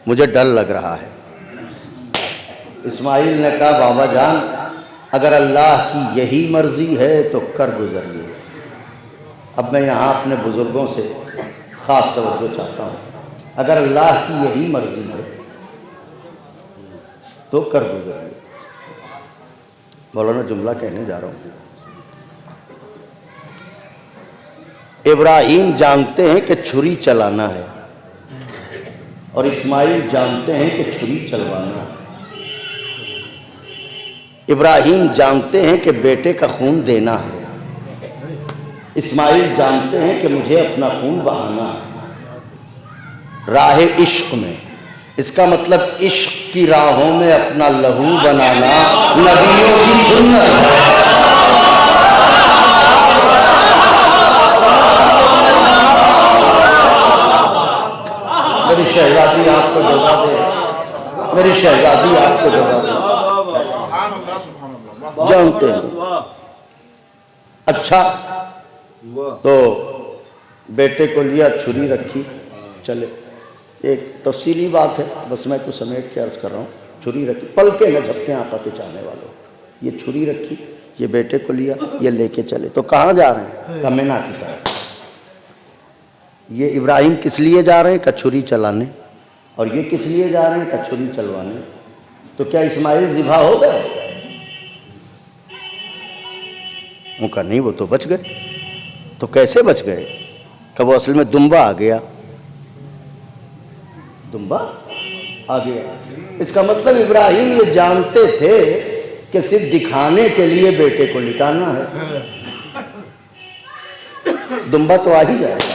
مجھے ڈر لگ رہا ہے. اسماعیل نے کہا بابا جان اگر اللہ کی یہی مرضی ہے تو کر گزریے. اب میں یہاں اپنے بزرگوں سے خاص توجہ چاہتا ہوں, اگر اللہ کی یہی مرضی ہے تو کر گزریے. مولانا جملہ کہنے جا رہا ہوں. ابراہیم جانتے ہیں کہ چھری چلانا ہے اور اسماعیل جانتے ہیں کہ چھری چلوانا ہے. ابراہیم جانتے ہیں کہ بیٹے کا خون دینا ہے, اسماعیل جانتے ہیں کہ مجھے اپنا خون بہانا ہے راہ عشق میں. اس کا مطلب عشق کی راہوں میں اپنا لہو بنانا نبیوں کی سنت ہے. میری شہزادی آپ کو جگہ دے, میری شہزادی آپ کو جگہ دے. جانتے ہیں. اچھا تو بیٹے کو لیا, چھری رکھی, چلے. ایک تفصیلی بات ہے, بس میں تو سمیٹ کے عرض کر رہا ہوں. چھری رکھی, پلکے نہ جھپکیں آقا کے چاہنے والوں. یہ چھری رکھی, یہ بیٹے کو لیا, یہ لے کے چلے. تو کہاں جا رہے ہیں؟ کہ مینا کی طرف. یہ ابراہیم کس لیے جا رہے ہیں؟ کہ چھری چلانے. اور یہ کس لیے جا رہے ہیں؟ کہ چھری چلوانے. تو کیا اسماعیل ذبح ہو گئے؟ ان کا نہیں, وہ تو بچ گئے. تو کیسے بچ گئے؟ کہ وہ اصل میں دمبا آ گیا. دمبا آ گیا. اس کا مطلب ابراہیم یہ جانتے تھے کہ صرف دکھانے کے لیے بیٹے کو لٹانا ہے. دمبا تو آ ہی جائے گا.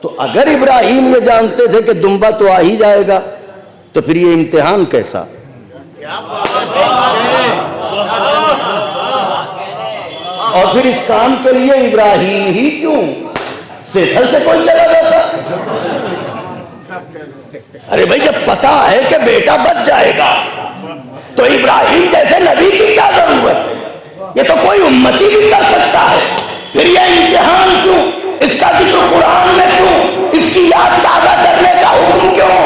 تو اگر ابراہیم یہ جانتے تھے کہ دمبا تو آ ہی جائے گا تو پھر یہ امتحان کیسا؟ اور پھر اس کام کے لیے ابراہیم ہی کیوں؟ سیتھل سے کوئی چلا جاتا؟ ارے بھائی جب پتا ہے کہ بیٹا بچ جائے گا تو ابراہیم جیسے نبی کی کیا ضرورت ہے؟ یہ تو کوئی امتی بھی کر سکتا ہے. پھر یہ امتحان کیوں؟ اس کا ذکر قرآن میں کیوں؟ اس کی یاد تازہ کرنے کا حکم کیوں؟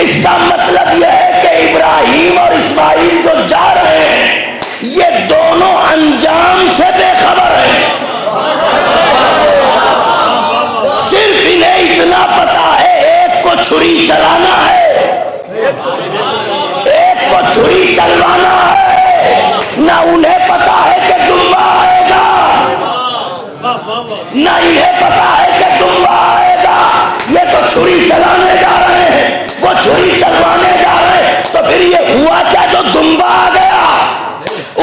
اس کا مطلب یہ ہے کہ ابراہیم اور اسماعیل جو جا رہے ہیں یہ دونوں انجام سے بے خبر ہیں. صرف انہیں اتنا پتا ہے ایک کو چھری چلانا ہے، ایک کو چھری چلوانا ہے. نہ انہیں پتا ہے کہ دمبا آئے گا، نہ انہیں پتا ہے کہ دمبا آئے گا. یہ تو چھری چلانے جا رہے ہیں، وہ چھری چلوانے جا رہے ہیں. تو پھر یہ ہوا کیا جو دمبا آ گیا؟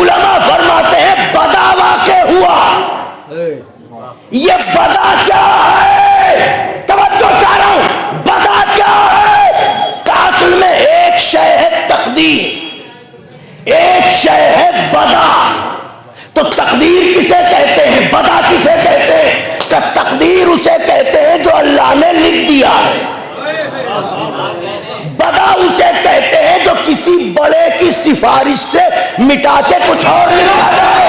علماء فرماتے ہیں بدا واقع ہوا. یہ بدا کیا ہے؟ توجہ چاہ رہا ہوں. بدا کیا ہے؟ اصل میں ایک شے ہے تقدیر، ایک شے ہے بدا. تو تقدیر کسے کہتے ہیں؟ بدا کسے کہتے ہیں؟ کہ تقدیر اسے کہتے ہیں جو اللہ نے لکھ دیا ہے. بدا اسے کہتے ہیں جو کسی بڑے کی سفارش سے مٹا کے کچھ اور لکھا جائے.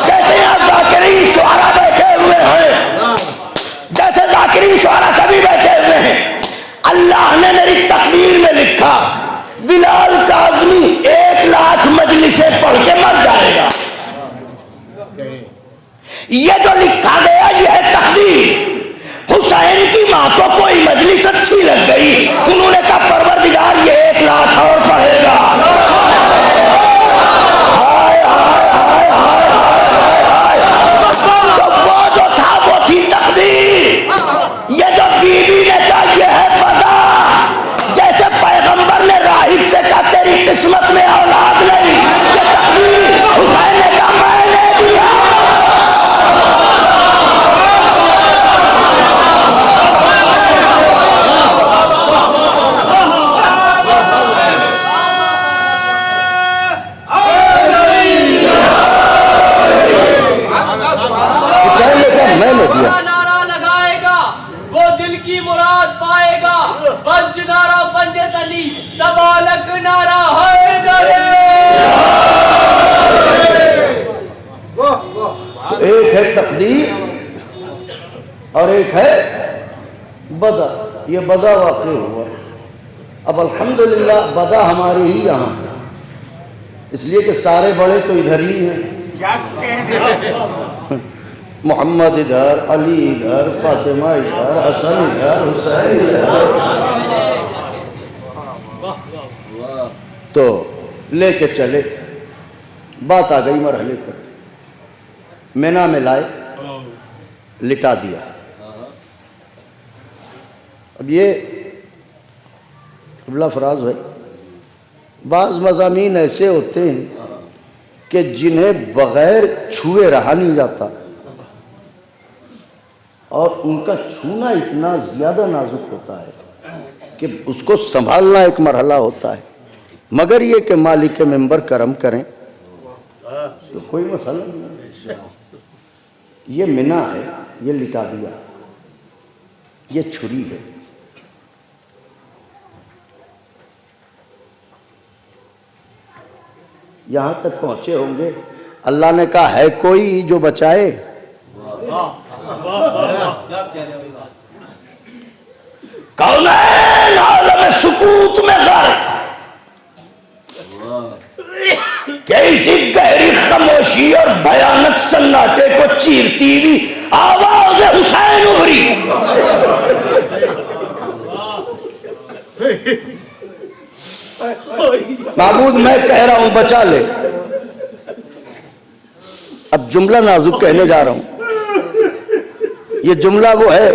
جیسے یہاں ذاکرین شعراء بیٹھے ہوئے ہیں، جیسے ذاکرین شعراء سبھی بیٹھے ہوئے ہیں. اللہ نے میری تقدیر میں لکھا بلال کاظمی 1,00,000 مجلسیں پڑھ کے مر جائے گا. یہ جو لکھا گیا یہ ہے تقدیر. حسین کی ماں کو کوئی مجلس اچھی لگ گئی، انہوں نے کہا پروردگار یہ 1,00,000 اور پڑھے گا. تو وہ جو تھا وہ تھی تقدیر. یہ جو بی بی نے کہا یہ ہے بدا. جیسے پیغمبر نے راہب سے کہا تیری قسمت میں اولاد نہیں، یہ تقدیر. حسین نے کہا میں نے دیا. نعرہ لگائے گا وہ دل کی مراد پائے گا. بنج نعرہ بنجت علی سوالک نعرہ حیدر. ایک ہے تقدیر اور ایک ہے بدا. یہ بدا واقع ہوا. اب الحمدللہ بدا ہمارے ہی یہاں ہے، اس لیے کہ سارے بڑے تو ادھر ہی ہیں. محمد ادھر، علی ادھر، فاطمہ ادھر، حسن ادھر، حسین ادھر. تو لے کے چلے. بات آ گئی مرحلے تک. مینا میں لائے، لٹا دیا. اب یہ قبلہ فراز بھائی بعض مضامین ایسے ہوتے ہیں کہ جنہیں بغیر چھوئے رہا نہیں جاتا، اور ان کا چھونا اتنا زیادہ نازک ہوتا ہے کہ اس کو سنبھالنا ایک مرحلہ ہوتا ہے. مگر یہ کہ مالک منبر کرم کریں تو کوئی مسئلہ نہیں. یہ منا ہے، یہ لٹا دیا، یہ چھری ہے. یہاں تک پہنچے ہوں گے. اللہ نے کہا ہے کوئی جو بچائے؟ کونین عالم سکوت میں غرق، کہ اسی گہری خاموشی اور بھیانک سناٹے کو چیرتی ہوئی آواز حسین ابھری. معبود میں کہہ رہا ہوں بچا لے. اب جملہ نازک کہنے جا رہا ہوں. یہ جملہ وہ ہے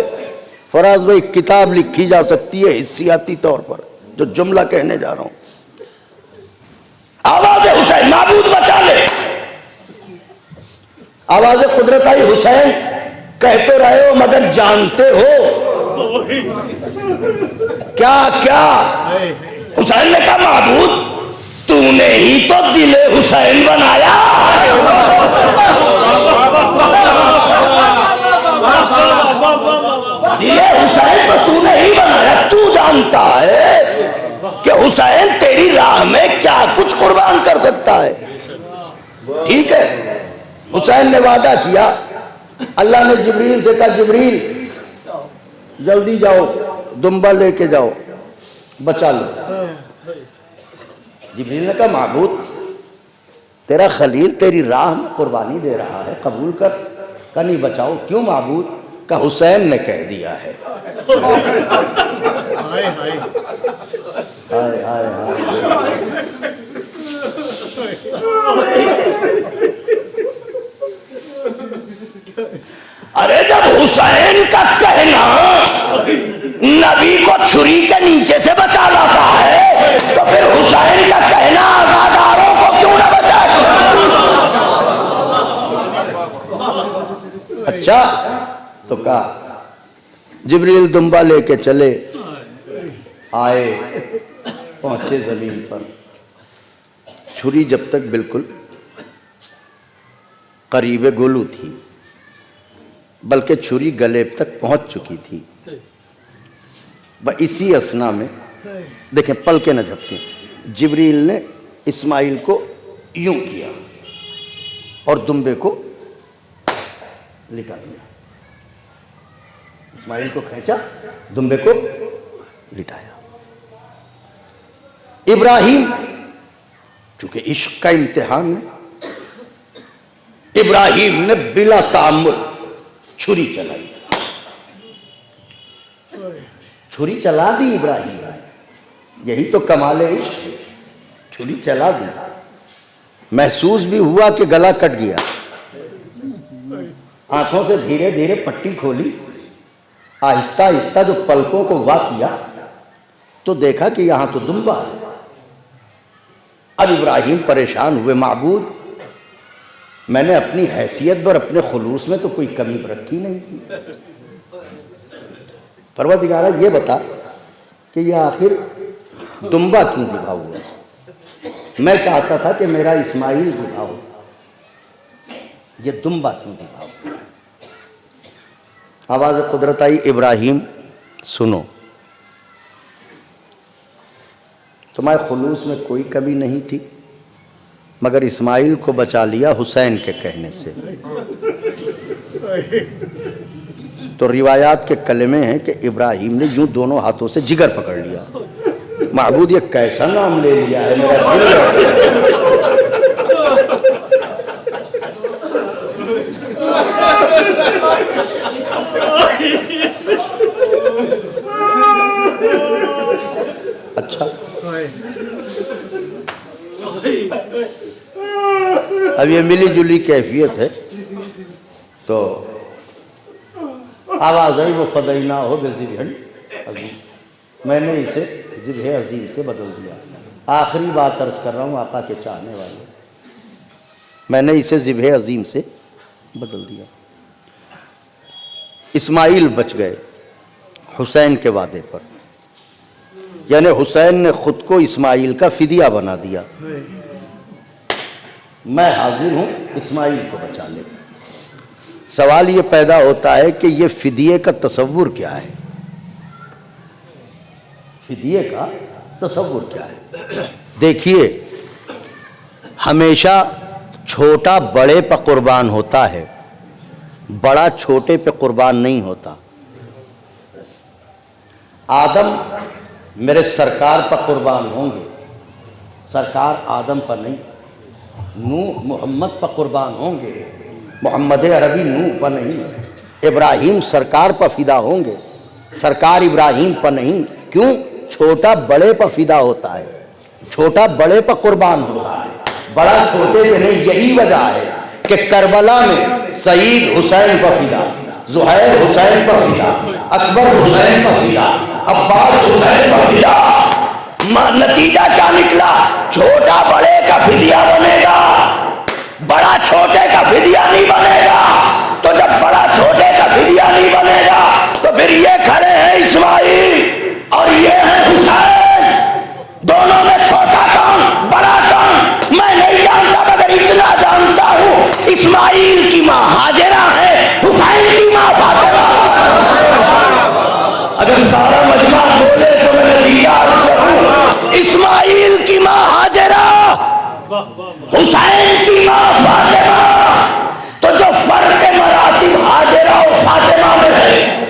فراز بھائی، کتاب لکھی جا سکتی ہے حسیاتی طور پر، جو جملہ کہنے جا رہا ہوں. آواز حسین، معبود بچا لے. آواز قدرت آئی، حسین کہہ تو رہے ہو مگر جانتے ہو کیا کیا؟ حسین نے کہا معبود تو نے ہی تو دل حسین بنایا. دل حسین تو تو نے ہی بنایا. تو جانتا ہے کہ حسین تیری راہ میں کیا کچھ قربان کر سکتا ہے. ٹھیک ہے، حسین نے وعدہ کیا. اللہ نے جبریل سے کہا جبریل جلدی جاؤ، دمبا لے کے جاؤ، بچا لو. جبریل نے کہا معبود تیرا خلیل تیری راہ میں قربانی دے رہا ہے، قبول کر. کہا نہیں بچاؤ. کیوں معبود؟ کہا حسین نے کہہ دیا ہے. ارے جب حسین کا کہنا نبی کو چھری کے نیچے سے بچا لاتا ہے تو پھر حسین کا کہنا آزاداروں کو کیوں نہ بچائے؟ اچھا تو کہا جبریل دمبا لے کے چلے. آئے، پہنچے زمین پر. چھری جب تک بالکل قریب گلو تھی، بلکہ چھری گلے تک پہنچ چکی تھی. اسی اسنا میں دیکھیں پل کے نہ جھپکیں، جبریل نے اسماعیل کو یوں کیا اور دمبے کو لٹا دیا. اسماعیل کو کھینچا، دمبے کو لٹایا. ابراہیم چونکہ عشق کا امتحان ہے، ابراہیم نے بلا تعمل چھری چلائی. چھری چلا دی ابراہیم. یہی تو کمال عشق، چھری چلا دی. محسوس بھی ہوا کہ گلا کٹ گیا. آنکھوں سے دھیرے دھیرے پٹی کھولی، آہستہ آہستہ جو پلکوں کو وا کیا تو دیکھا کہ یہاں تو دمبا ہے. اب ابراہیم پریشان ہوئے، معبود میں نے اپنی حیثیت پر اپنے خلوص میں تو کوئی کمی رکھی نہیں تھی. پروردگارہ یہ بتا کہ یہ آخر دمبا کیوں ذبح ہوا؟ میں چاہتا تھا کہ میرا اسماعیل ذبح ہو، یہ دمبا کیوں ذبح ہوا؟ آواز قدرت آئی، ابراہیم سنو، تمہارے خلوص میں کوئی کمی نہیں تھی، مگر اسماعیل کو بچا لیا حسین کے کہنے سے. تو روایات کے کلمے ہیں کہ ابراہیم نے یوں دونوں ہاتھوں سے جگر پکڑ لیا. معبود یہ کیسا نام لے لیا ہے میرا دل. اچھا اب یہ ملی جلی کیفیت ہے تو آواز آئی وہ فدینا ہو بذبح عظیم. میں نے اسے ذبح عظیم سے بدل دیا. آخری بات عرض کر رہا ہوں آقا کے چاہنے والے، میں نے اسے ذبح عظیم سے بدل دیا. اسماعیل بچ گئے حسین کے وعدے پر، یعنی حسین نے خود کو اسماعیل کا فدیہ بنا دیا. میں حاضر ہوں اسماعیل کو بچا لے. سوال یہ پیدا ہوتا ہے کہ یہ فدیے کا تصور کیا ہے؟ فدیے کا تصور کیا ہے؟ دیکھیے، ہمیشہ چھوٹا بڑے پر قربان ہوتا ہے، بڑا چھوٹے پہ قربان نہیں ہوتا. آدم میرے سرکار پر قربان ہوں گے، سرکار آدم پر نہیں. نوح محمد پر قربان ہوں گے، محمد عربی نوح پر نہیں. ابراہیم سرکار پر فدا ہوں گے، سرکار ابراہیم پر نہیں. کیوں؟ چھوٹا بڑے پر فدا ہوتا ہے، چھوٹا بڑے پر قربان ہوتا ہے، بڑا چھوٹے پہ نہیں. یہی وجہ ہے کہ کربلا میں سعید حسین پر فدا. زہیر حسین پر فدا، اکبر حسین پر فدا، عباس حسین پر فدا۔ نتیجہ کیا نکلا؟ چھوٹا بڑے کا فدیہ بنے گا، بڑا چھوٹے کا فدیہ نہیں بنے گا۔ تو جب بڑا چھوٹے کا فدیہ نہیں بنے گا تو پھر یہ کھڑے ہیں اسماعیل اور یہ ہے حسین، دونوں میں چھوٹا کون بڑا کون میں نہیں جانتا، مگر اتنا جانتا ہوں اسماعیل کی ماں ہاجرہ ہے، حسین کی ماں فاطمہ۔ اگر سارا مجمع بولے تو میں نتیجہ عرض کروں، اسماعیل کی ماں ہاجرہ، حسین کی ماں فاطمہ۔ تو جو فرق مراتب ہاجرہ اور فاطمہ میں ہے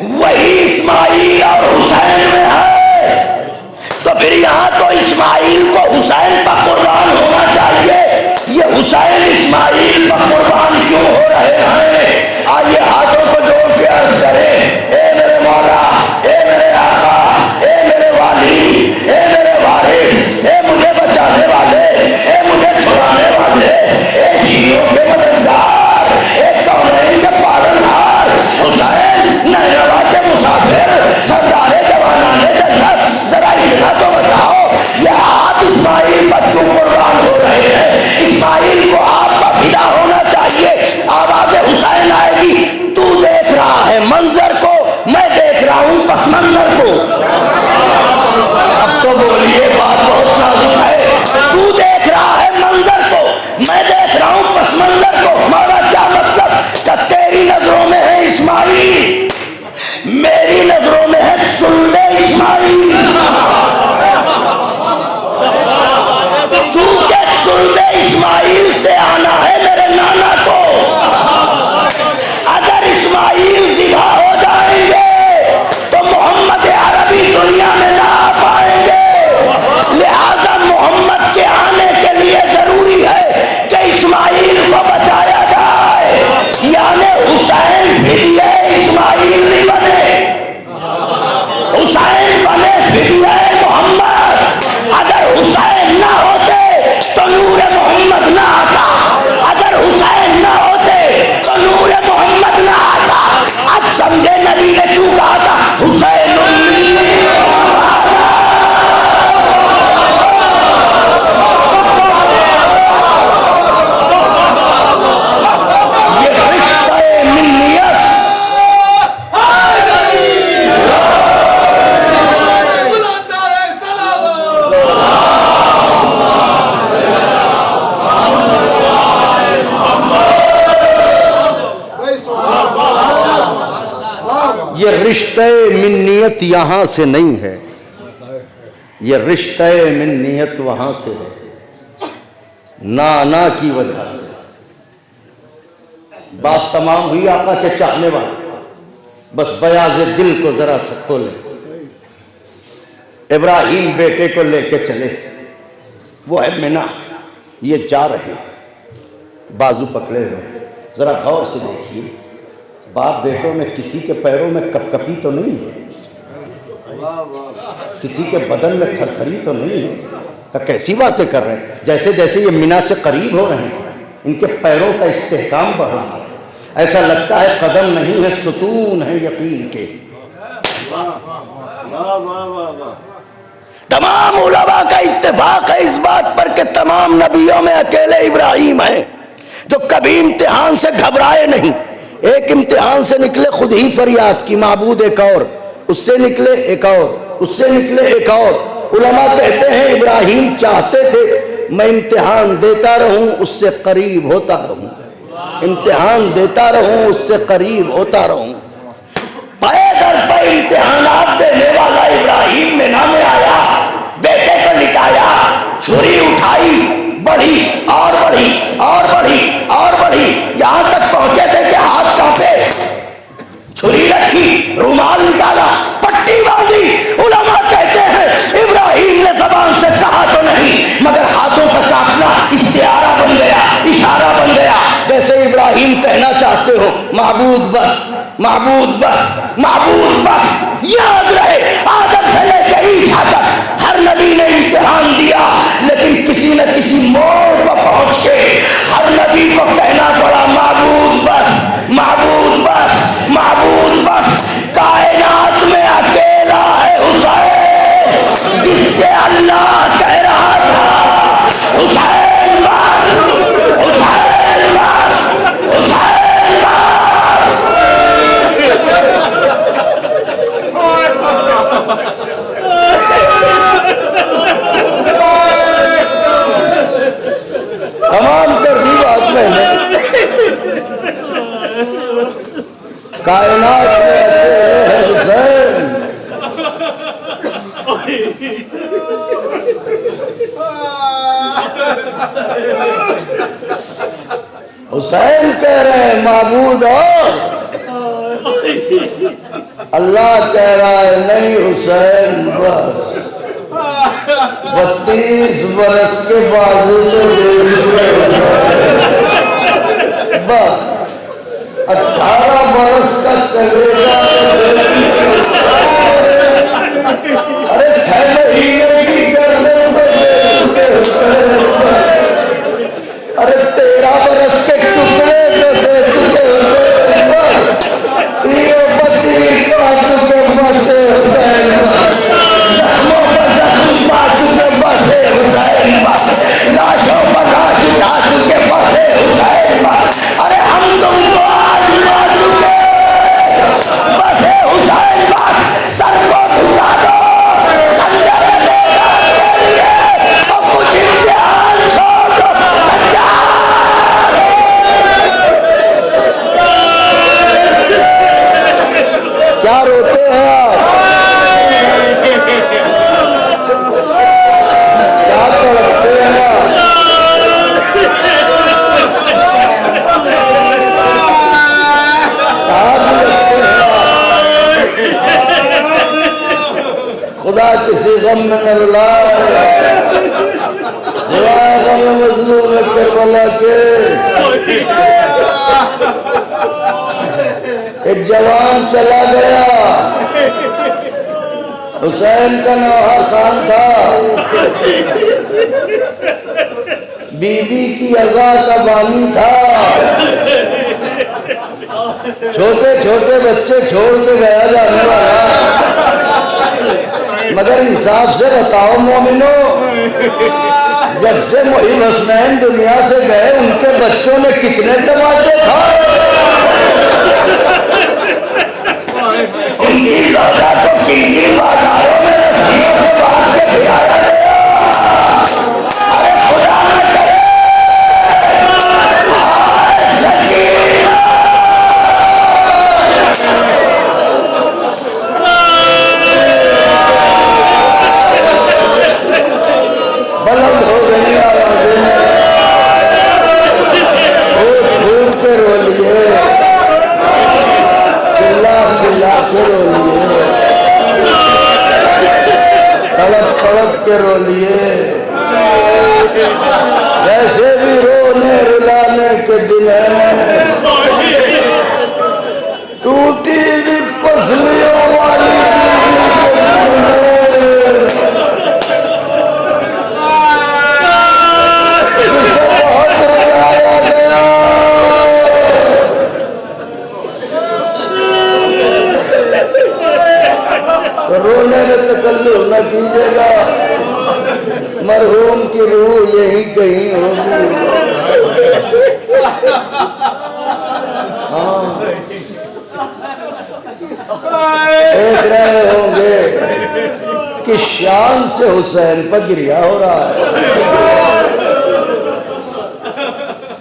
وہی اسماعیل اور حسین میں ہے۔ تو پھر یہاں تو اسماعیل کو حسین پر قربان ہونا چاہیے، یہ حسین اسماعیل پر قربان کیوں ہو رہے ہیں؟ آئیے ہاتھوں کو جوڑ کے عرض کریں، اے میرے مولا، اے میرے آقا، اے میرے والی، اے میرے وارث، اے مجھے بچانے والے، اے مجھے چھڑانے والے، اے شیعوں کے مددگار، اے کونین کے پالنہار، حسین نینوا کے مسافر، سردار جوانان جنت، ذرا اتنا تو بتاؤ یہ آپ اسماعیل پر کیوں قربان ہو رہے ہیں؟ اسماعیل کو آپ کا فدا ہونا چاہیے۔ آواز حسین آئے گی، تو دیکھ رہا ہے منظر کو، میں دیکھ رہا ہوں پس منظر کو۔ اب تو بولیے، بات بہت نازک ہے۔ تو دیکھ رہا ہے منظر کو، میں دیکھ رہا ہوں پس منظر کو۔ ہمارا کیا مطلب؟ کہ تیری نظروں میں ہے اسماعیل، میری نظروں میں ہے سلب اسماعیل۔ چونکہ سلب اسماعیل سے آنا ہے میرے نانا کو، اگر اسماعیل ذبح ہو جائیں گے تو محمد عربی دنیا میں نہ آ پائیں گے، لہذا محمد کے آنے کے لیے ضروری ہے کہ اسماعیل کو بچایا جائے، یعنی حسین فدیہ اسماعیل نہیں بنے، حسین بنے فدیہ محمد۔ اگر حسین نہ ہوتے تو نور محمد نہ آتا، اگر حسین نہ ہوتے تو نور محمد نہ آتا۔ اب سمجھے نبی نے کیوں کہا تھا حسین یہ رشتہ منیت۔ یہ رشتہ منیت یہاں سے نہیں ہے، یہ رشتہ منیت وہاں سے ہے، نانا کی وجہ سے۔ بات تمام ہوئی آقا کے چاہنے والے، بس بیاض دل کو ذرا سا کھولیں۔ ابراہیم بیٹے کو لے کے چلے، وہ ہے منی، یہ جا رہے بازو پکڑے ہوئے، ذرا غور سے دیکھیے، باپ بیٹوں میں کسی کے پیروں میں کپ کپی تو نہیں ہے، کسی کے بدن میں تھر تھری تو نہیں ہے، کیسی باتیں کر رہے ہیں؟ جیسے جیسے یہ منی سے قریب ہو رہے ہیں ان کے پیروں کا استحکام بڑھ رہا ہے، ایسا لگتا ہے قدم نہیں ہے ستون ہے یقین کے۔ تمام علماء کا اتفاق ہے اس بات پر کہ تمام نبیوں میں اکیلے ابراہیم ہیں جو کبھی امتحان سے گھبرائے نہیں۔ ایک امتحان سے نکلے خود ہی فریاد کی، معبود ایک اور، اس سے نکلے ایک اور، اس سے نکلے ایک اور۔ علماء کہتے ہیں ابراہیم چاہتے تھے میں امتحان دیتا رہوں اس سے قریب ہوتا رہوں، امتحان دیتا رہوں اس سے قریب ہوتا رہوں۔ پے در پے امتحانات دینے والا ابراہیم میں نام آیا، بیٹے کو لٹایا، چھری اٹھائی، بڑھی اور بڑھی اور بڑھی اور بڑھی، یہاں تک پہنچے تھے کہ ہاتھ کانپے، چھری رکھی، رومال نکالا، پٹی باندھی۔ علماء کہتے ہیں ابراہیم نے زبان سے کہا تو نہیں مگر ہاتھوں کا کانپنا استعارہ بن گیا، اشارہ بن گیا، جیسے ابراہیم کہنا چاہتے ہو معبود بس، معبود بس، معبود بس۔ یاد رہے آدم سے لے کے عیسیٰ تک ہر نبی نے امتحان دیا، لیکن کسی نہ کسی موڑ پر پہنچ کے ہر نبی کو کہنا پڑا معبود کائنات میں اکیلے ہیں حسین. حسین کہہ رہے ہیں معبود ہو. اللہ کہہ رہا ہے نہیں حسین بس 32 برس کے بازو تو بس 18 برس کا کلیجہ. ارے 6 مہینے کی گردن تو دے چکے حسین بس. ارے 13 برس کے ٹکڑے تو دے چکے حسین بس. تیروں پر تیر پا چکے بس حسین بس. زخموں پر زخم پا چکے بس حسین بس. لاشوں پر لاش اٹھا چکے بس حسین بس. ارے ہم تم کو آزما چکے بس حسین بس. سر کو جھکا دو خنجر دیدار کے لیے تو کچھ امتحان چھوڑ دو. سجاد کیا روتے ہیں آپ؟ کیا تڑپتے ہیں آپ؟ خدا کسی غم میں نہ رلائے سوائے غم مظلوم کربلا کے. ایک جوان چلا گیا حسین کا نوحہ خان تھا. بی بی کی عزا کا بانی تھا. چھوٹے چھوٹے بچے چھوڑ کے گیا جانے والا. مگر انصاف سے بتاؤ مومنو جب سے محب حسنین دنیا سے گئے ان کے بچوں نے کتنے تماچے کھائے. ان کی زوجہ کو کن کی بازاروں میں رسیوں سے باندھ کے پھرایا گیا. ارے خدا نہ کرے سکینہ بلند ہو گئی آوازیں پھوٹ پھوٹ کے رو لیے چلا چلا کے رو لیے تڑپ تڑپ کے رو لیے. ویسے بھی رونے رلانے کے دل ہیں ٹوٹی ہوئی پسلیوں والی بہت رلایا گیا. رونے میں تکلف نہ کیجیے گا مرحوم کی روح یہی کہیں ہوگی. ہاں دیکھ رہے ہوں گے کس شان سے حسین پر گریا ہو رہا ہے.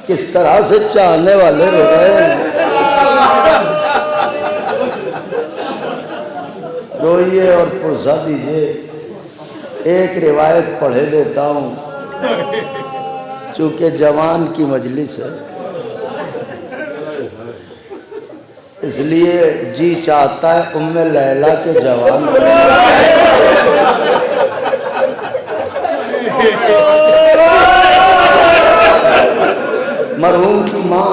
کس طرح سے چاہنے والے رو رہے ہیں. روئیے اور پرسا دیجئے. ایک روایت پڑھے دیتا ہوں چونکہ جوان کی مجلس ہے اس لیے جی چاہتا ہے ام لیلا کے جوان مرحوم کی ماں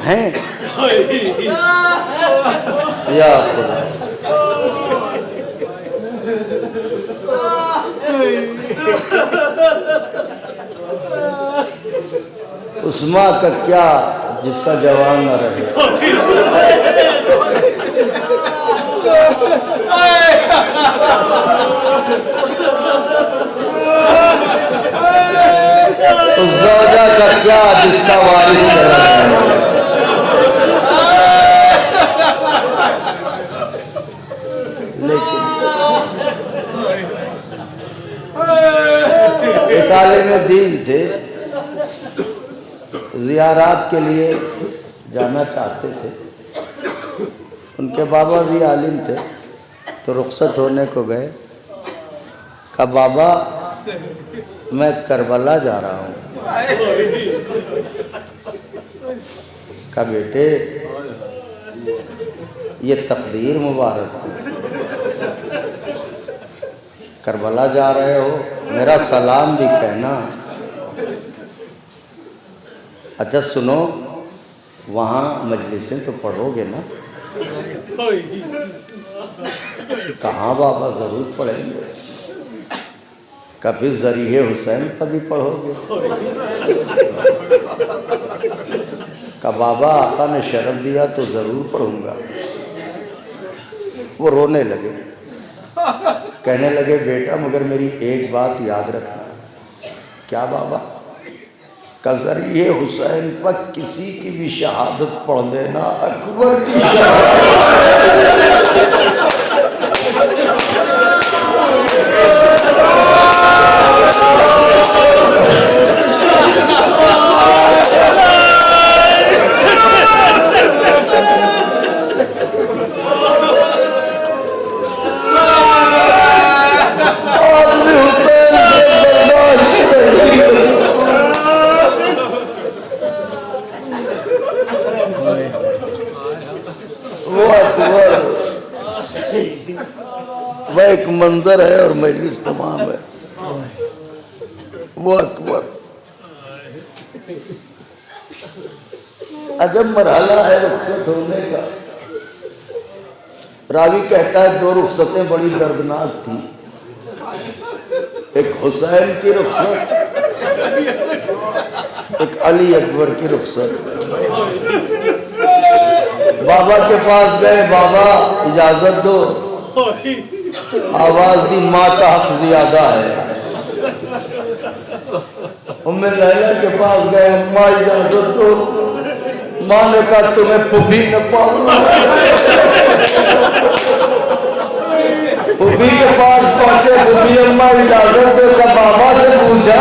ہیں یا خدا. اس ماں کا کیا جس کا جوان نہ رہے. اس زوجہ کا کیا جس کا وارث نہ رہے. لیکن ایک عالم دین تھے زیارات کے لیے جانا چاہتے تھے. ان کے بابا بھی عالم تھے، تو رخصت ہونے کو گئے، کہا بابا میں کربلا جا رہا ہوں۔ کہا بیٹے یہ تقدیر مبارک ہے، کربلا جا رہے ہو، میرا سلام بھی کہنا۔ اچھا سنو، وہاں مجلسیں تو پڑھو گے نا؟ کہاں بابا ضرور پڑھیں گے، کبھی ذریعہ حسین کا بھی پڑھو گے؟ کہ بابا آقا نے شرف دیا تو ضرور پڑھوں گا۔ وہ رونے لگے، کہنے لگے بیٹا مگر میری ایک بات یاد رکھنا۔ کیا بابا؟ کہ ذریعہ حسین پر کسی کی بھی شہادت پڑھ دینا اکبر کی وہ ایک منظر ہے اور مجلس تمام ہے۔ وہ اکبر عجب مرحلہ ہے رخصت ہونے کا۔ راوی کہتا ہے دو رخصتیں بڑی دردناک تھیں، ایک حسین کی رخصت، ایک علی اکبر کی رخصت۔ بابا کے پاس گئے، بابا اجازت دو، آواز دی ماں کا حق زیادہ ہے۔ ام لیلا کے پاس گئے، اماں اجازت دو، ماں نے کہا تمہیں پھوپھی نہ پاؤں۔ پھوپھی کے پاس پہنچے، پھوپھی اماں اجازت دو، کہ بابا سے پوچھا،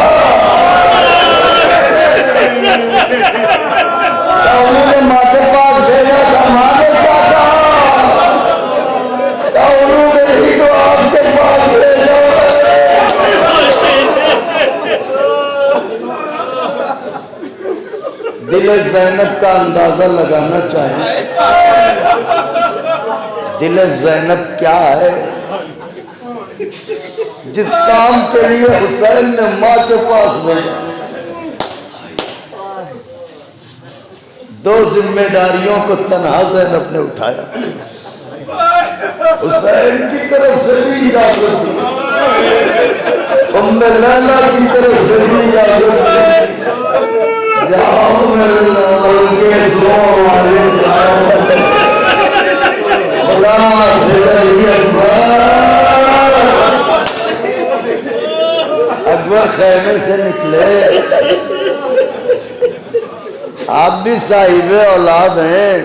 انہوں نے ماں کے پاس بھیجا تھا، ماں نے کیا کہا؟ انہوں نے ہی تو آپ کے پاس بھیجا۔ دل زینب کا اندازہ لگانا چاہیں، دل زینب کیا ہے؟ جس کام کے لیے حسین نے ماں کے پاس بھیجا۔ دو ذمہ داریوں کو تنہا زینب نے اٹھایا، حسین کی طرف سے بھی اجازت دی، ام لیلا کی طرف سے بھی اجازت دی، جاؤ میرے لال کے سو والے جاؤ، خدا بھیجی اکبر۔ اکبر خیمے سے نکلے، آپ بھی صاحب اولاد ہیں،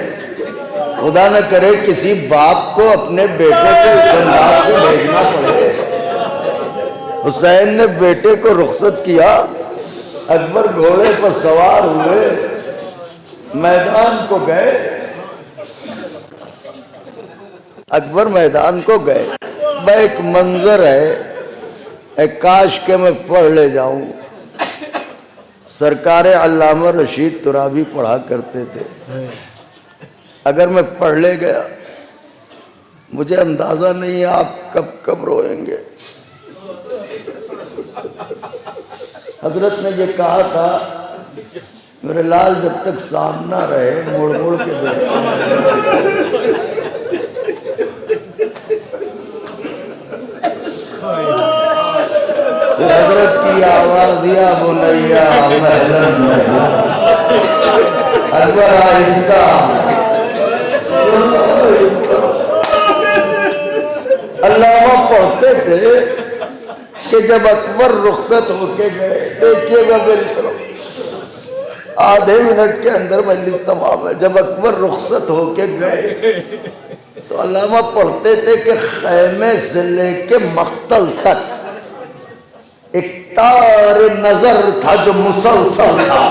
خدا نہ کرے کسی باپ کو اپنے بیٹے کو اس انداز سے بھیجنا پڑے۔ حسین نے بیٹے کو رخصت کیا، اکبر گھوڑے پر سوار ہوئے، میدان کو گئے، اکبر میدان کو گئے۔ ایک منظر ہے، اے کاش کہ میں پڑھ لے جاؤں۔ سرکار علامہ رشید ترابی پڑھا کرتے تھے، اگر میں پڑھ لے گیا مجھے اندازہ نہیں ہے آپ کب کب روئیں گے۔ حضرت نے یہ کہا تھا میرے لال جب تک سامنا رہے مڑ مڑ کے دیکھ۔ پھر حضرت کی آواز یا بنیا محلن اکبر آہستہ، علامہ پڑھتے تھے کہ جب اکبر رخصت ہو کے گئے، دیکھیے گا میری طرف، آدھے منٹ کے اندر مجلس تمام ہے، جب اکبر رخصت ہو کے گئے تو علامہ پڑھتے تھے کہ خیمے سے لے کے مقتل تک ایک تار نظر تھا جو مسلسل تھا۔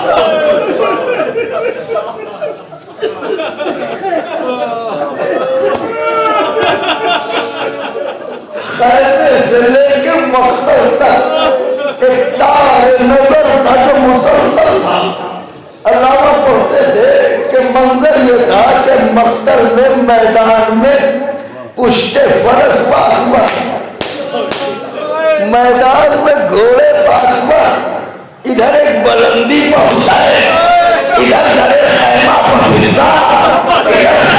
خیمے سے لے کے مقتل تک ایک تار نظر تھا جو مسلسل تھا. علامہ پڑھتے تھے کہ منظر یہ تھا کہ مقتل میں میدان میں پشت فرس پاکبا، میدان میں گھوڑے پاکبا، ادھر ایک بلندی پہنچائے، ادھر درے خیمہ پر فضا، ادھر